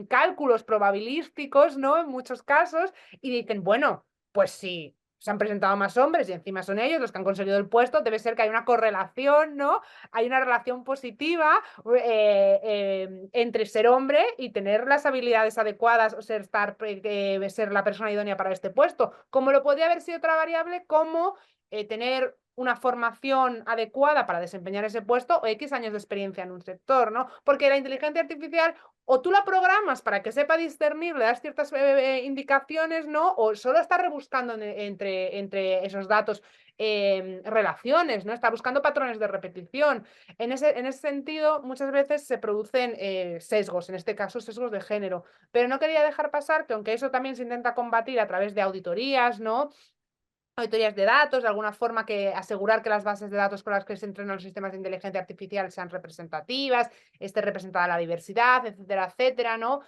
cálculos probabilísticos, ¿no? En muchos casos, y dicen, bueno, pues sí, se han presentado más hombres y encima son ellos los que han conseguido el puesto, debe ser que hay una correlación, ¿no? Hay una relación positiva entre ser hombre y tener las habilidades adecuadas o ser la persona idónea para este puesto. Como lo podría haber sido otra variable, como tener una formación adecuada para desempeñar ese puesto o X años de experiencia en un sector, ¿no? Porque la inteligencia artificial o tú la programas para que sepa discernir, le das ciertas indicaciones, ¿no? O solo está rebuscando entre esos datos relaciones, ¿no? Está buscando patrones de repetición. En ese sentido, muchas veces se producen sesgos, en este caso sesgos de género. Pero no quería dejar pasar que aunque eso también se intenta combatir a través de auditorías, ¿no? Auditorías de datos, de alguna forma que asegurar que las bases de datos con las que se entrenan los sistemas de inteligencia artificial sean representativas, esté representada la diversidad, etcétera, etcétera, ¿no?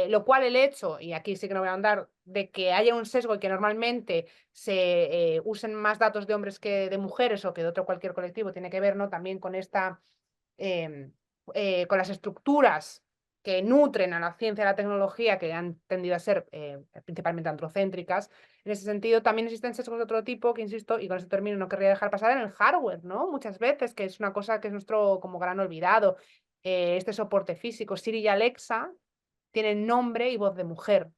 Lo cual el hecho, y aquí sí que no voy a andar, de que haya un sesgo y que normalmente se usen más datos de hombres que de mujeres o que de otro cualquier colectivo, tiene que ver, ¿no? También con con las estructuras que nutren a la ciencia y a la tecnología, que han tendido a ser principalmente androcéntricas. En ese sentido, también existen sesgos de otro tipo, que insisto, y con este término no querría dejar pasar, en el hardware, ¿no? Muchas veces, que es una cosa que es nuestro como gran olvidado. Este soporte físico, Siri y Alexa, tienen nombre y voz de mujer.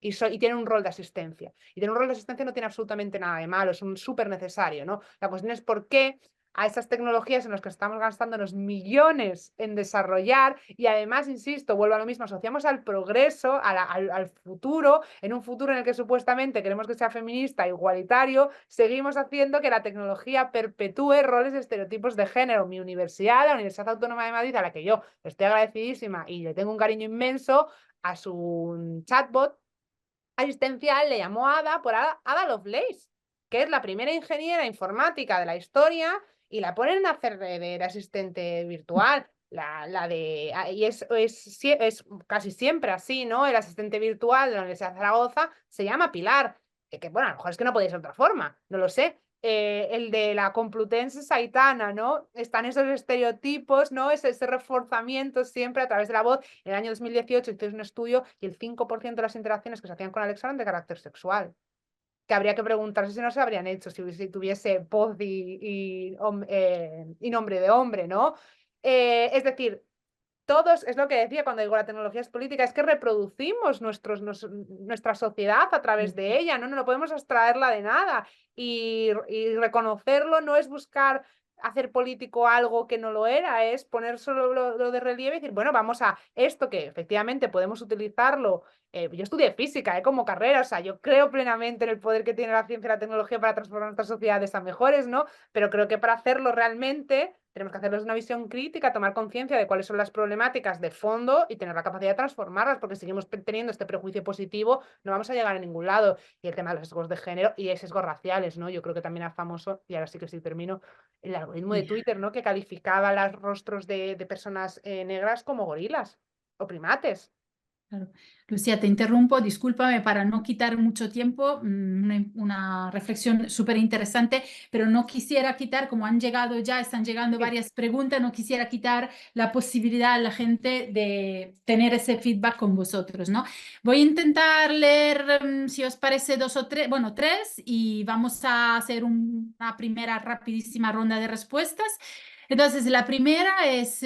Y tienen un rol de asistencia. Y tener un rol de asistencia no tiene absolutamente nada de malo, es un súper necesario, ¿no? La cuestión es por qué a esas tecnologías en las que estamos gastándonos millones en desarrollar y además, insisto, vuelvo a lo mismo, asociamos al progreso, al futuro, en un futuro en el que supuestamente queremos que sea feminista, igualitario, seguimos haciendo que la tecnología perpetúe roles y estereotipos de género. Mi universidad, la Universidad Autónoma de Madrid, a la que yo estoy agradecidísima y le tengo un cariño inmenso, a su chatbot asistencial le llamó Ada por Ada Lovelace, que es la primera ingeniera informática de la historia, y la ponen a hacer de asistente virtual. Y es casi siempre así, ¿no? El asistente virtual de la Universidad de Zaragoza se llama Pilar, que bueno, a lo mejor es que no podía ser de otra forma, no lo sé. El de la Complutense es Aitana, ¿no? Están esos estereotipos, ¿no? Ese reforzamiento siempre a través de la voz. En el año 2018 hicieron un estudio y el 5% de las interacciones que se hacían con Alexa eran de carácter sexual. Que habría que preguntarse si no se habrían hecho, si tuviese voz y nombre de hombre, ¿no? Es decir, todos, es lo que decía cuando digo la tecnología es política, es que reproducimos nuestra sociedad a través de ella, ¿no? No podemos abstraerla de nada. Y reconocerlo no es buscar hacer político algo que no lo era, es poner solo lo de relieve y decir, bueno, vamos a esto que efectivamente podemos utilizarlo. Yo estudié física como carrera, o sea, yo creo plenamente en el poder que tiene la ciencia y la tecnología para transformar nuestras sociedades a mejores, ¿no? Pero creo que para hacerlo realmente tenemos que hacerlo desde una visión crítica, tomar conciencia de cuáles son las problemáticas de fondo y tener la capacidad de transformarlas, porque si seguimos teniendo este prejuicio positivo, no vamos a llegar a ningún lado. Y el tema de los sesgos de género y sesgos raciales, ¿no? Yo creo que también era famoso, y ahora sí que sí termino, el algoritmo de Twitter, ¿no? Que calificaba los rostros de personas negras como gorilas o primates. Claro. Lucía, te interrumpo, discúlpame para no quitar mucho tiempo, una reflexión súper interesante, pero no quisiera quitar, como están llegando varias preguntas, no quisiera quitar la posibilidad a la gente de tener ese feedback con vosotros, ¿no? Voy a intentar leer, si os parece, dos o tres, bueno, tres, y vamos a hacer una primera rapidísima ronda de respuestas. Entonces, la primera es...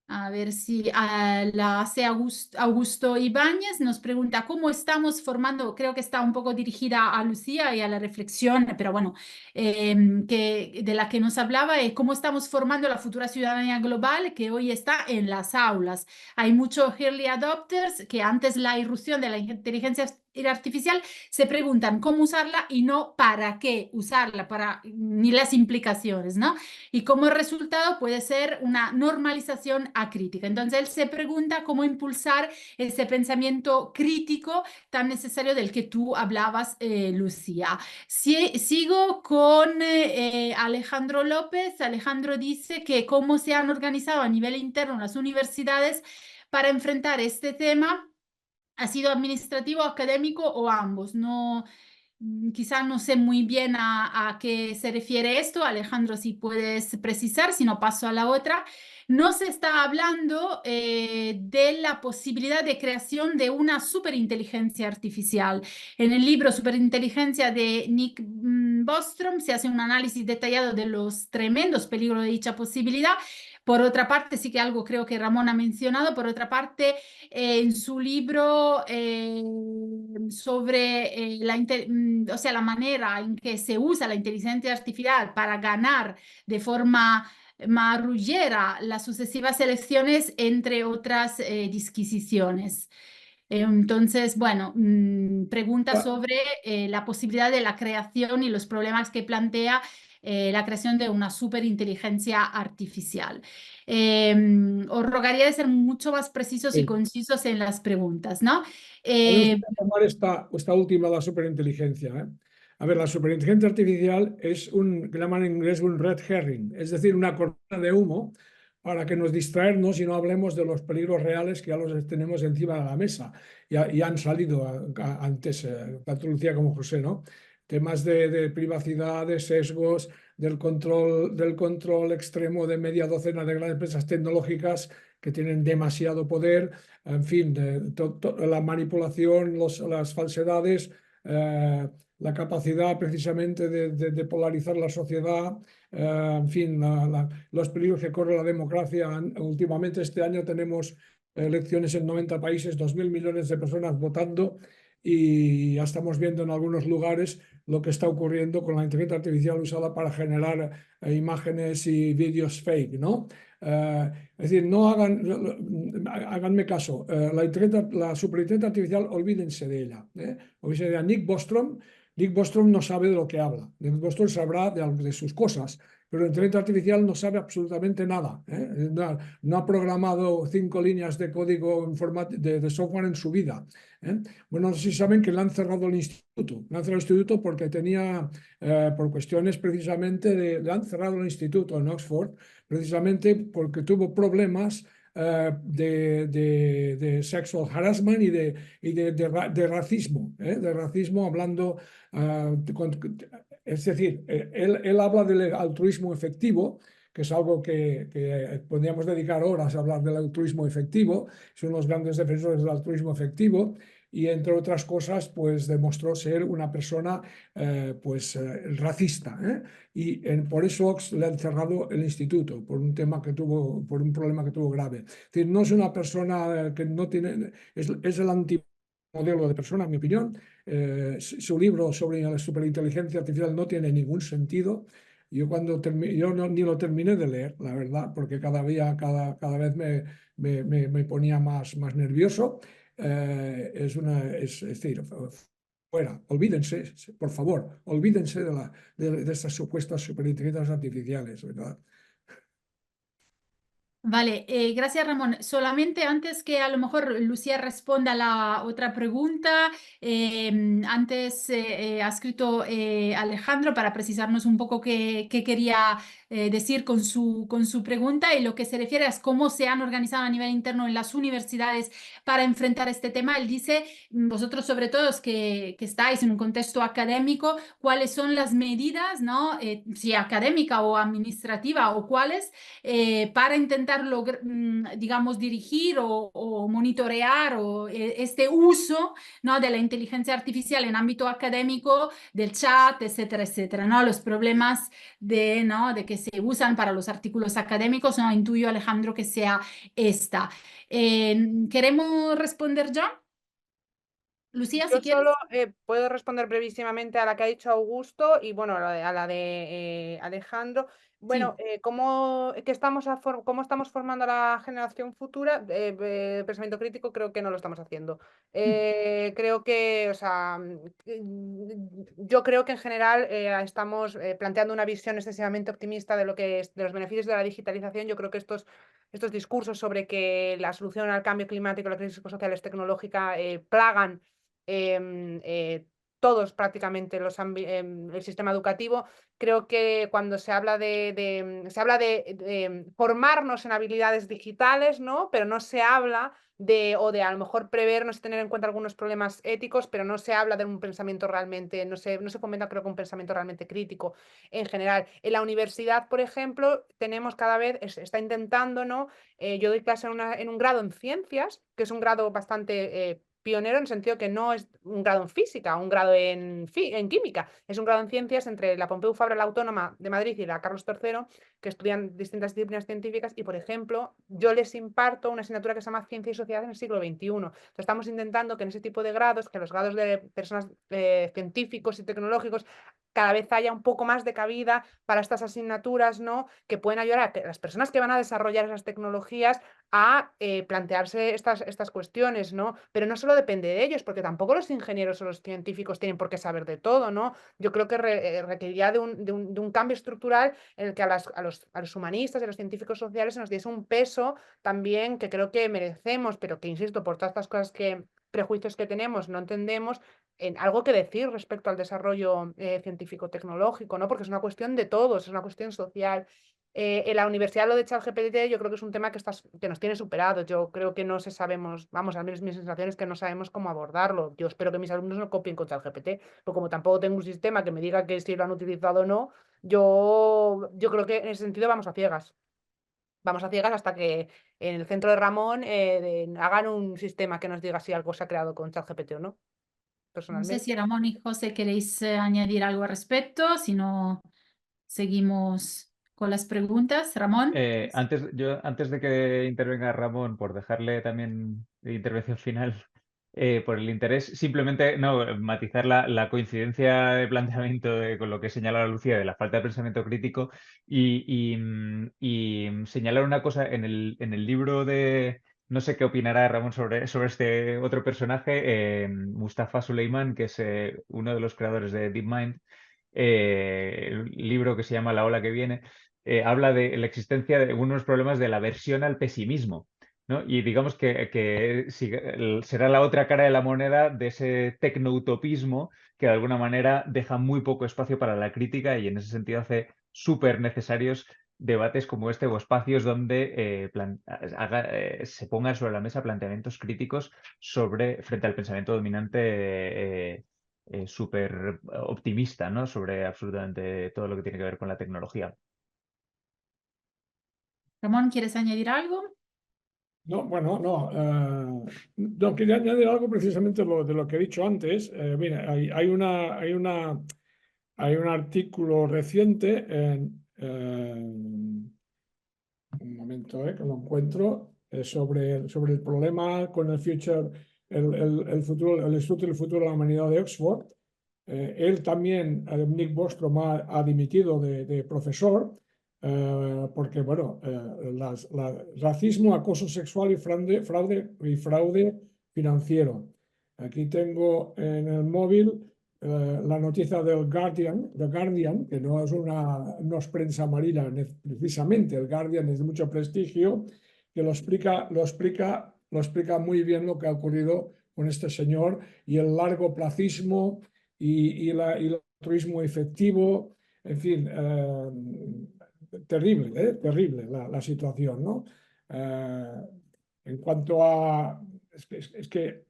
a ver si la hace Augusto Ibáñez, nos pregunta cómo estamos formando, creo que está un poco dirigida a Lucía y a la reflexión, pero bueno, de la que nos hablaba, cómo estamos formando la futura ciudadanía global que hoy está en las aulas. Hay muchos early adopters que antes la irrupción de la inteligencia artificial se preguntan cómo usarla y no para qué usarla, ni las implicaciones, ¿no? Y como resultado puede ser una normalización acrítica. Entonces él se pregunta cómo impulsar ese pensamiento crítico tan necesario del que tú hablabas, Lucía. Sigo con Alejandro López. Alejandro dice que cómo se han organizado a nivel interno las universidades para enfrentar este tema. ¿Ha sido administrativo, académico o ambos? No, quizás no sé muy bien a qué se refiere esto. Alejandro, si puedes precisar, si no paso a la otra. No se está hablando de la posibilidad de creación de una superinteligencia artificial. En el libro Superinteligencia de Nick Bostrom se hace un análisis detallado de los tremendos peligros de dicha posibilidad, Por otra parte, sí que algo creo que Ramón ha mencionado, por otra parte, en su libro sobre o sea, la manera en que se usa la inteligencia artificial para ganar de forma marrullera las sucesivas elecciones, entre otras disquisiciones. Entonces, bueno, pregunta Ah, sobre la posibilidad de la creación y los problemas que plantea la creación de una superinteligencia artificial. Os rogaría de ser mucho más precisos y sí. concisos en las preguntas, ¿no? A mí me Eh, gustaría tomar esta última, la superinteligencia, ¿eh? A ver, la superinteligencia artificial es que llaman en inglés un red herring, es decir, una cortina de humo para que nos distraernos y no hablemos de los peligros reales que ya los tenemos encima de la mesa. Y han salido antes, tanto Lucía como José, ¿no? Temas de privacidad, de sesgos, del control extremo de media docena de grandes empresas tecnológicas que tienen demasiado poder, en fin, la manipulación, las falsedades, la capacidad precisamente de polarizar la sociedad, en fin, los peligros que corre la democracia. Últimamente este año tenemos elecciones en 90 países, 2.000 millones de personas votando y ya estamos viendo en algunos lugares lo que está ocurriendo con la inteligencia artificial usada para generar imágenes y vídeos fake, ¿no? Es decir, no háganme caso. La superinteligencia artificial, olvídense de ella. Olvídense de Nick Bostrom. Nick Bostrom no sabe de lo que habla. Nick Bostrom sabrá de sus cosas, pero la inteligencia artificial no sabe absolutamente nada. No ha programado 5 líneas de código de software en su vida. Bueno, no sé si saben que le han cerrado el instituto. Le han cerrado el instituto porque tenía, por cuestiones precisamente, le han cerrado el instituto en Oxford precisamente porque tuvo problemas de sexual harassment de racismo, de racismo hablando, es decir, él habla del altruismo efectivo, que es algo que podríamos dedicar horas a hablar del altruismo efectivo, son los grandes defensores del altruismo efectivo, y entre otras cosas, pues demostró ser una persona racista, ¿eh? Por eso le han cerrado el instituto, por un tema que tuvo, por un problema que tuvo grave. Es decir, no es una persona que no tiene, es el antimodelo de persona, en mi opinión. Su libro sobre la superinteligencia artificial no tiene ningún sentido. Yo ni lo terminé de leer, la verdad, porque cada vez me ponía más nervioso. Es decir, fuera, olvídense, por favor, olvídense de estas supuestas superinteligencias artificiales, ¿verdad? Vale, gracias Ramón. Solamente antes que a lo mejor Lucía responda a la otra pregunta, antes ha escrito Alejandro para precisarnos un poco qué quería decir con su pregunta y lo que se refiere a cómo se han organizado a nivel interno en las universidades para enfrentar este tema. Él dice, vosotros sobre todo que estáis en un contexto académico, ¿cuáles son las medidas, ¿no? Si académica o administrativa o cuáles? Para intentar digamos, dirigir o monitorear este uso, ¿no? de la inteligencia artificial en ámbito académico, del chat, etcétera, etcétera, ¿no? Los problemas ¿no? de que se usan para los artículos académicos, ¿no? Intuyo, Alejandro, que sea esta. ¿Queremos responder ya? Lucía, Yo si quieres. solo puedo responder brevísimamente a la que ha dicho Augusto y bueno, a la de Alejandro. Bueno, Sí. ¿cómo estamos formando a la generación futura? Pensamiento crítico creo que no lo estamos haciendo. Creo que, o sea, yo creo que en general estamos planteando una visión excesivamente optimista de lo que es, de los beneficios de la digitalización. Yo creo que estos discursos sobre que la solución al cambio climático, la crisis social es tecnológica, plagan todos prácticamente el sistema educativo. Creo que cuando se habla se habla de formarnos en habilidades digitales, ¿no? Pero no se habla o de a lo mejor prevernos y tener en cuenta algunos problemas éticos, pero no se habla de un pensamiento realmente, no se fomenta creo que un pensamiento realmente crítico en general. En la universidad, por ejemplo, tenemos cada vez, está intentando, ¿no? Yo doy clase en un grado en ciencias, que es un grado bastante pionero en el sentido que no es un grado en física, un grado en química, es un grado en ciencias entre la Pompeu Fabra, la Autónoma de Madrid y la Carlos III, que estudian distintas disciplinas científicas y, por ejemplo, yo les imparto una asignatura que se llama Ciencia y Sociedad en el siglo XXI. Entonces, estamos intentando que en ese tipo de grados, que los grados de personas científicos y tecnológicos, cada vez haya un poco más de cabida para estas asignaturas, ¿no? Que pueden ayudar a que las personas que van a desarrollar esas tecnologías a plantearse estas cuestiones, ¿no? Pero no solo depende de ellos, porque tampoco los ingenieros o los científicos tienen por qué saber de todo, ¿no? Yo creo que requeriría de un cambio estructural en el que a los humanistas y a los científicos sociales se nos diese un peso también que creo que merecemos, pero que, insisto, por todas estas cosas prejuicios que tenemos, no entendemos, en algo que decir respecto al desarrollo científico-tecnológico, ¿no? Porque es una cuestión de todos, es una cuestión social. En la universidad lo de ChatGPT yo creo que es un tema que nos tiene superados. Yo creo que no sabemos, vamos, al menos mi sensación es que no sabemos cómo abordarlo. Yo espero que mis alumnos no copien con ChatGPT, pero como tampoco tengo un sistema que me diga que si lo han utilizado o no, yo creo que en ese sentido vamos a ciegas. Vamos a ciegas hasta que en el centro de Ramón hagan un sistema que nos diga si algo se ha creado con ChatGPT o no, No sé personalmente. si Ramón y José queréis añadir algo al respecto, si no, seguimos con las preguntas. Ramón. Antes de que intervenga Ramón, por dejarle también de intervención final, por el interés, simplemente no, matizar la coincidencia de planteamiento con lo que señala Lucía de la falta de pensamiento crítico y señalar una cosa en el libro de, no sé qué opinará Ramón sobre este otro personaje, Mustafa Suleiman, que es uno de los creadores de DeepMind, el libro que se llama La ola que viene. Habla de la existencia de algunos problemas de la aversión al pesimismo, ¿no? Y digamos que será la otra cara de la moneda de ese tecnoutopismo que de alguna manera deja muy poco espacio para la crítica y en ese sentido hace súper necesarios debates como este o espacios donde se pongan sobre la mesa planteamientos críticos frente al pensamiento dominante súper optimista, ¿no? Sobre absolutamente todo lo que tiene que ver con la tecnología. Ramón, ¿quieres añadir algo? No, bueno, no, quería añadir algo precisamente de lo que he dicho antes. Mira, hay un artículo reciente un momento, que lo encuentro, sobre el problema con el futuro, el Instituto del Futuro de la Humanidad de Oxford. Él también, Nick Bostrom, ha dimitido de profesor porque, bueno, racismo, acoso sexual y fraude financiero. Aquí tengo en el móvil la noticia del The Guardian, que no es prensa marina precisamente, el Guardian es de mucho prestigio, que lo explica muy bien lo que ha ocurrido con este señor y el largoplacismo y el altruismo efectivo, en fin, terrible la situación, ¿no? En cuanto a... Es que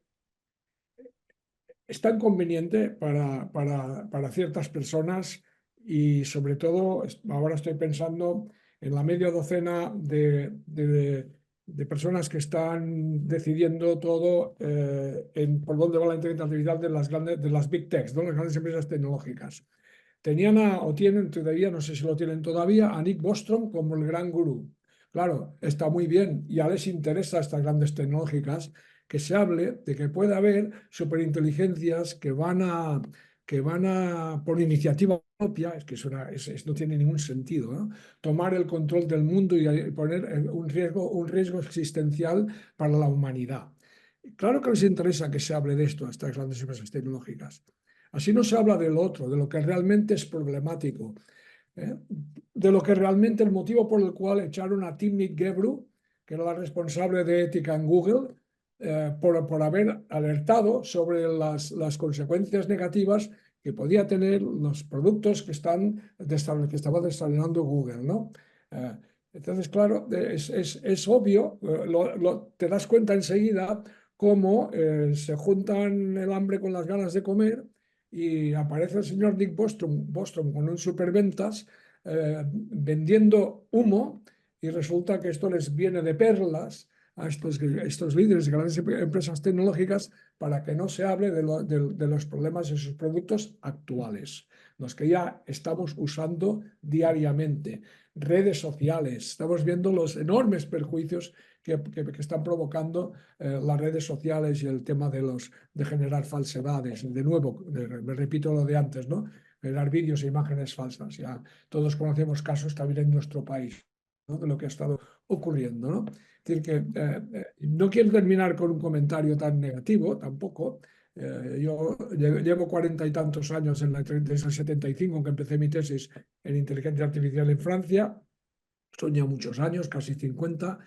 es tan conveniente para ciertas personas y sobre todo ahora estoy pensando en la media docena de personas que están decidiendo todo por dónde va la inteligencia artificial de las big techs, ¿no? Las grandes empresas tecnológicas. Tenían o tienen todavía, no sé si lo tienen todavía, a Nick Bostrom como el gran gurú. Claro, está muy bien, ya les interesa a estas grandes tecnológicas que se hable de que puede haber superinteligencias que van a por iniciativa propia, es que no tiene ningún sentido, ¿no? Tomar el control del mundo y poner un riesgo existencial para la humanidad. Claro que les interesa que se hable de esto a estas grandes empresas tecnológicas. Así no se habla del otro, de lo que realmente es problemático, de lo que realmente el motivo por el cual echaron a Timnit Gebru, que era la responsable de ética en Google, por haber alertado sobre las consecuencias negativas que podía tener los productos que estaba desarrollando Google, ¿no? Entonces, claro, es obvio, te das cuenta enseguida cómo se juntan el hambre con las ganas de comer y aparece el señor Nick Bostrom con un superventas vendiendo humo y resulta que esto les viene de perlas a estos líderes de grandes empresas tecnológicas para que no se hable de los problemas de sus productos actuales, los que ya estamos usando diariamente. Redes sociales, estamos viendo los enormes perjuicios que están provocando las redes sociales y el tema de generar falsedades. De nuevo, me repito lo de antes, ¿no? Generar vídeos e imágenes falsas. Ya todos conocemos casos también en nuestro país, ¿no? De lo que ha estado ocurriendo, ¿no? Es decir, que no quiero terminar con un comentario tan negativo tampoco. Yo llevo 40 y tantos años desde el 75, que empecé mi tesis en inteligencia artificial en Francia. Son ya muchos años, casi 50.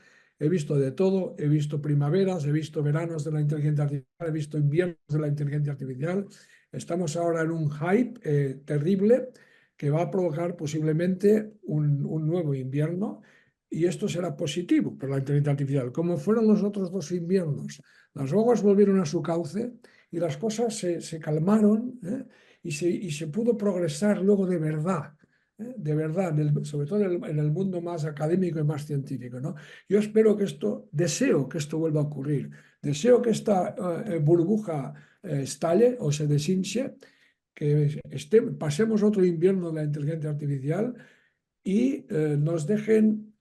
He visto de todo, he visto primaveras, he visto veranos de la inteligencia artificial, he visto inviernos de la inteligencia artificial. Estamos ahora en un hype terrible que va a provocar posiblemente un nuevo invierno, y esto será positivo para la inteligencia artificial. Como fueron los otros dos inviernos, las aguas volvieron a su cauce y las cosas se calmaron, y se pudo progresar luego de verdad. De verdad, sobre todo en el mundo más académico y más científico, ¿no? Yo espero que deseo que esto vuelva a ocurrir. Deseo que esta burbuja estalle o se deshinche, que pasemos otro invierno de la inteligencia artificial y nos dejen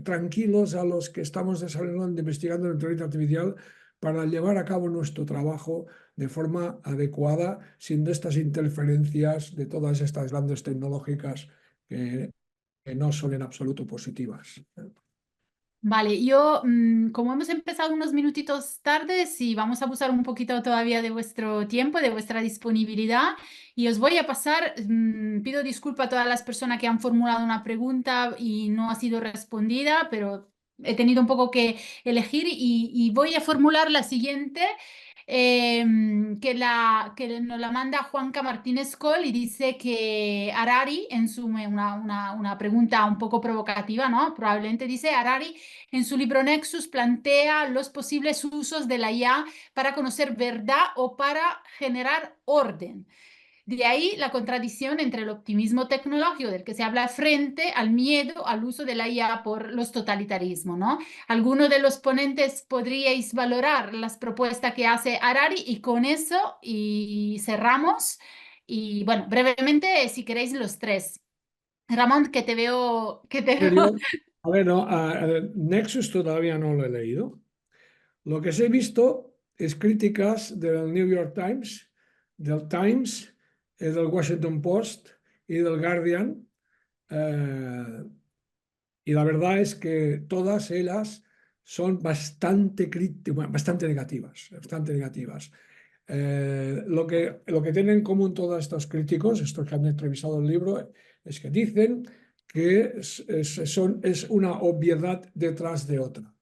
tranquilos a los que estamos desarrollando, investigando la inteligencia artificial, para llevar a cabo nuestro trabajo de forma adecuada, sin estas interferencias de todas estas grandes tecnológicas que no son en absoluto positivas. Vale, yo, como hemos empezado unos minutitos tarde, sí, vamos a abusar un poquito todavía de vuestro tiempo, de vuestra disponibilidad, y os voy a pasar, pido disculpas a todas las personas que han formulado una pregunta y no ha sido respondida, pero he tenido un poco que elegir y voy a formular la siguiente. Que nos la manda Juanca Martínez Col y dice que Harari, una pregunta un poco provocativa, ¿no? Probablemente dice: Harari en su libro Nexus plantea los posibles usos de la IA para conocer verdad o para generar orden. De ahí la contradicción entre el optimismo tecnológico del que se habla frente al miedo al uso de la IA por los totalitarismos, ¿no? ¿Alguno de los ponentes podríais valorar las propuestas que hace Harari? Y con eso y cerramos. Y bueno, brevemente, si queréis los tres. Ramón, que te veo... A ver, no, Nexus todavía no lo he leído. Lo que sí he visto es críticas del New York Times, del Times, del Washington Post y del Guardian. Y la verdad es que todas ellas son bastante negativas, bastante negativas. Lo que tienen en común todos estos críticos, estos que han entrevistado el libro, es que dicen que es una obviedad detrás de otra.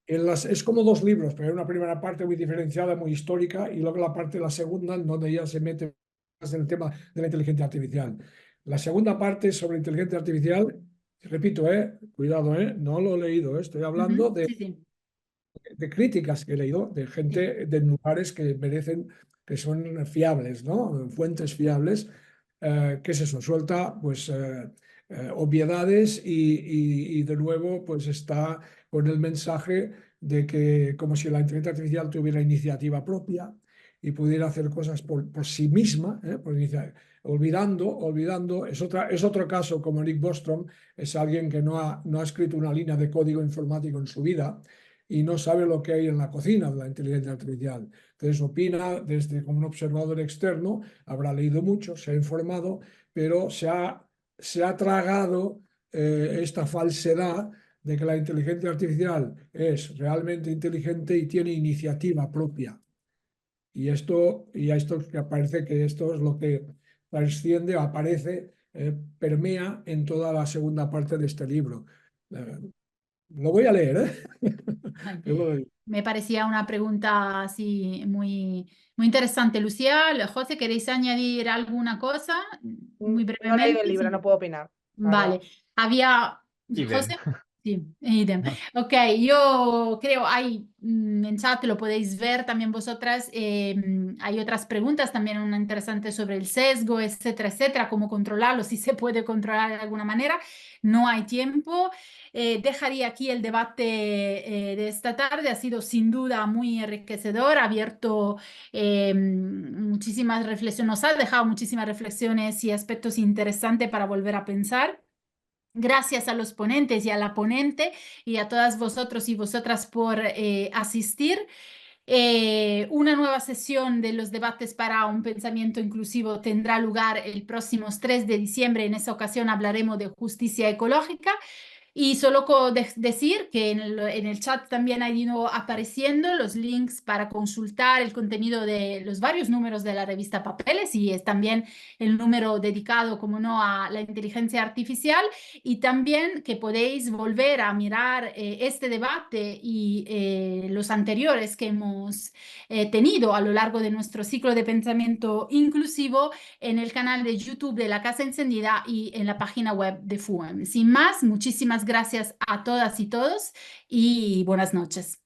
Es como dos libros, pero hay una primera parte muy diferenciada, muy histórica, y luego la segunda, en donde ya se mete más en el tema de la inteligencia artificial. La segunda parte sobre inteligencia artificial, repito, cuidado, no lo he leído, estoy hablando de críticas que he leído, de gente de lugares que son fiables, ¿no? Fuentes fiables. ¿Qué es eso? Suelta pues obviedades y de nuevo pues está con el mensaje de que como si la inteligencia artificial tuviera iniciativa propia y pudiera hacer cosas por sí misma, olvidando, es otro caso como Nick Bostrom, es alguien que no ha escrito una línea de código informático en su vida y no sabe lo que hay en la cocina de la inteligencia artificial. Entonces opina como un observador externo, habrá leído mucho, se ha informado, pero se ha tragado esta falsedad de que la inteligencia artificial es realmente inteligente y tiene iniciativa propia. Y esto que aparece, que esto es lo que trasciende, aparece, permea en toda la segunda parte de este libro. Lo voy a leer, Me parecía una pregunta así muy, muy interesante. Lucía, José, ¿queréis añadir alguna cosa? Muy brevemente. No he leído el libro, no puedo opinar. Vale. Había... Idem. José, Sí, idem. Ah, Ok, yo creo, hay en chat, lo podéis ver también vosotras, hay otras preguntas también una interesante sobre el sesgo, etcétera, etcétera, cómo controlarlo, si se puede controlar de alguna manera. No hay tiempo. Dejaría aquí el debate de esta tarde, ha sido sin duda muy enriquecedor, ha abierto muchísimas reflexiones, nos ha dejado muchísimas reflexiones y aspectos interesantes para volver a pensar. Gracias a los ponentes y a la ponente y a todas vosotros y vosotras por asistir. Una nueva sesión de los debates para un pensamiento inclusivo tendrá lugar el próximo 3 de diciembre. En esa ocasión hablaremos de justicia ecológica. Y solo decir que en el chat también han ido apareciendo los links para consultar el contenido de los varios números de la revista Papeles y es también el número dedicado, como no, a la inteligencia artificial y también que podéis volver a mirar este debate y los anteriores que hemos tenido a lo largo de nuestro ciclo de pensamiento inclusivo en el canal de YouTube de La Casa Encendida y en la página web de FUEM. Sin más, muchísimas gracias a todas y todos y buenas noches.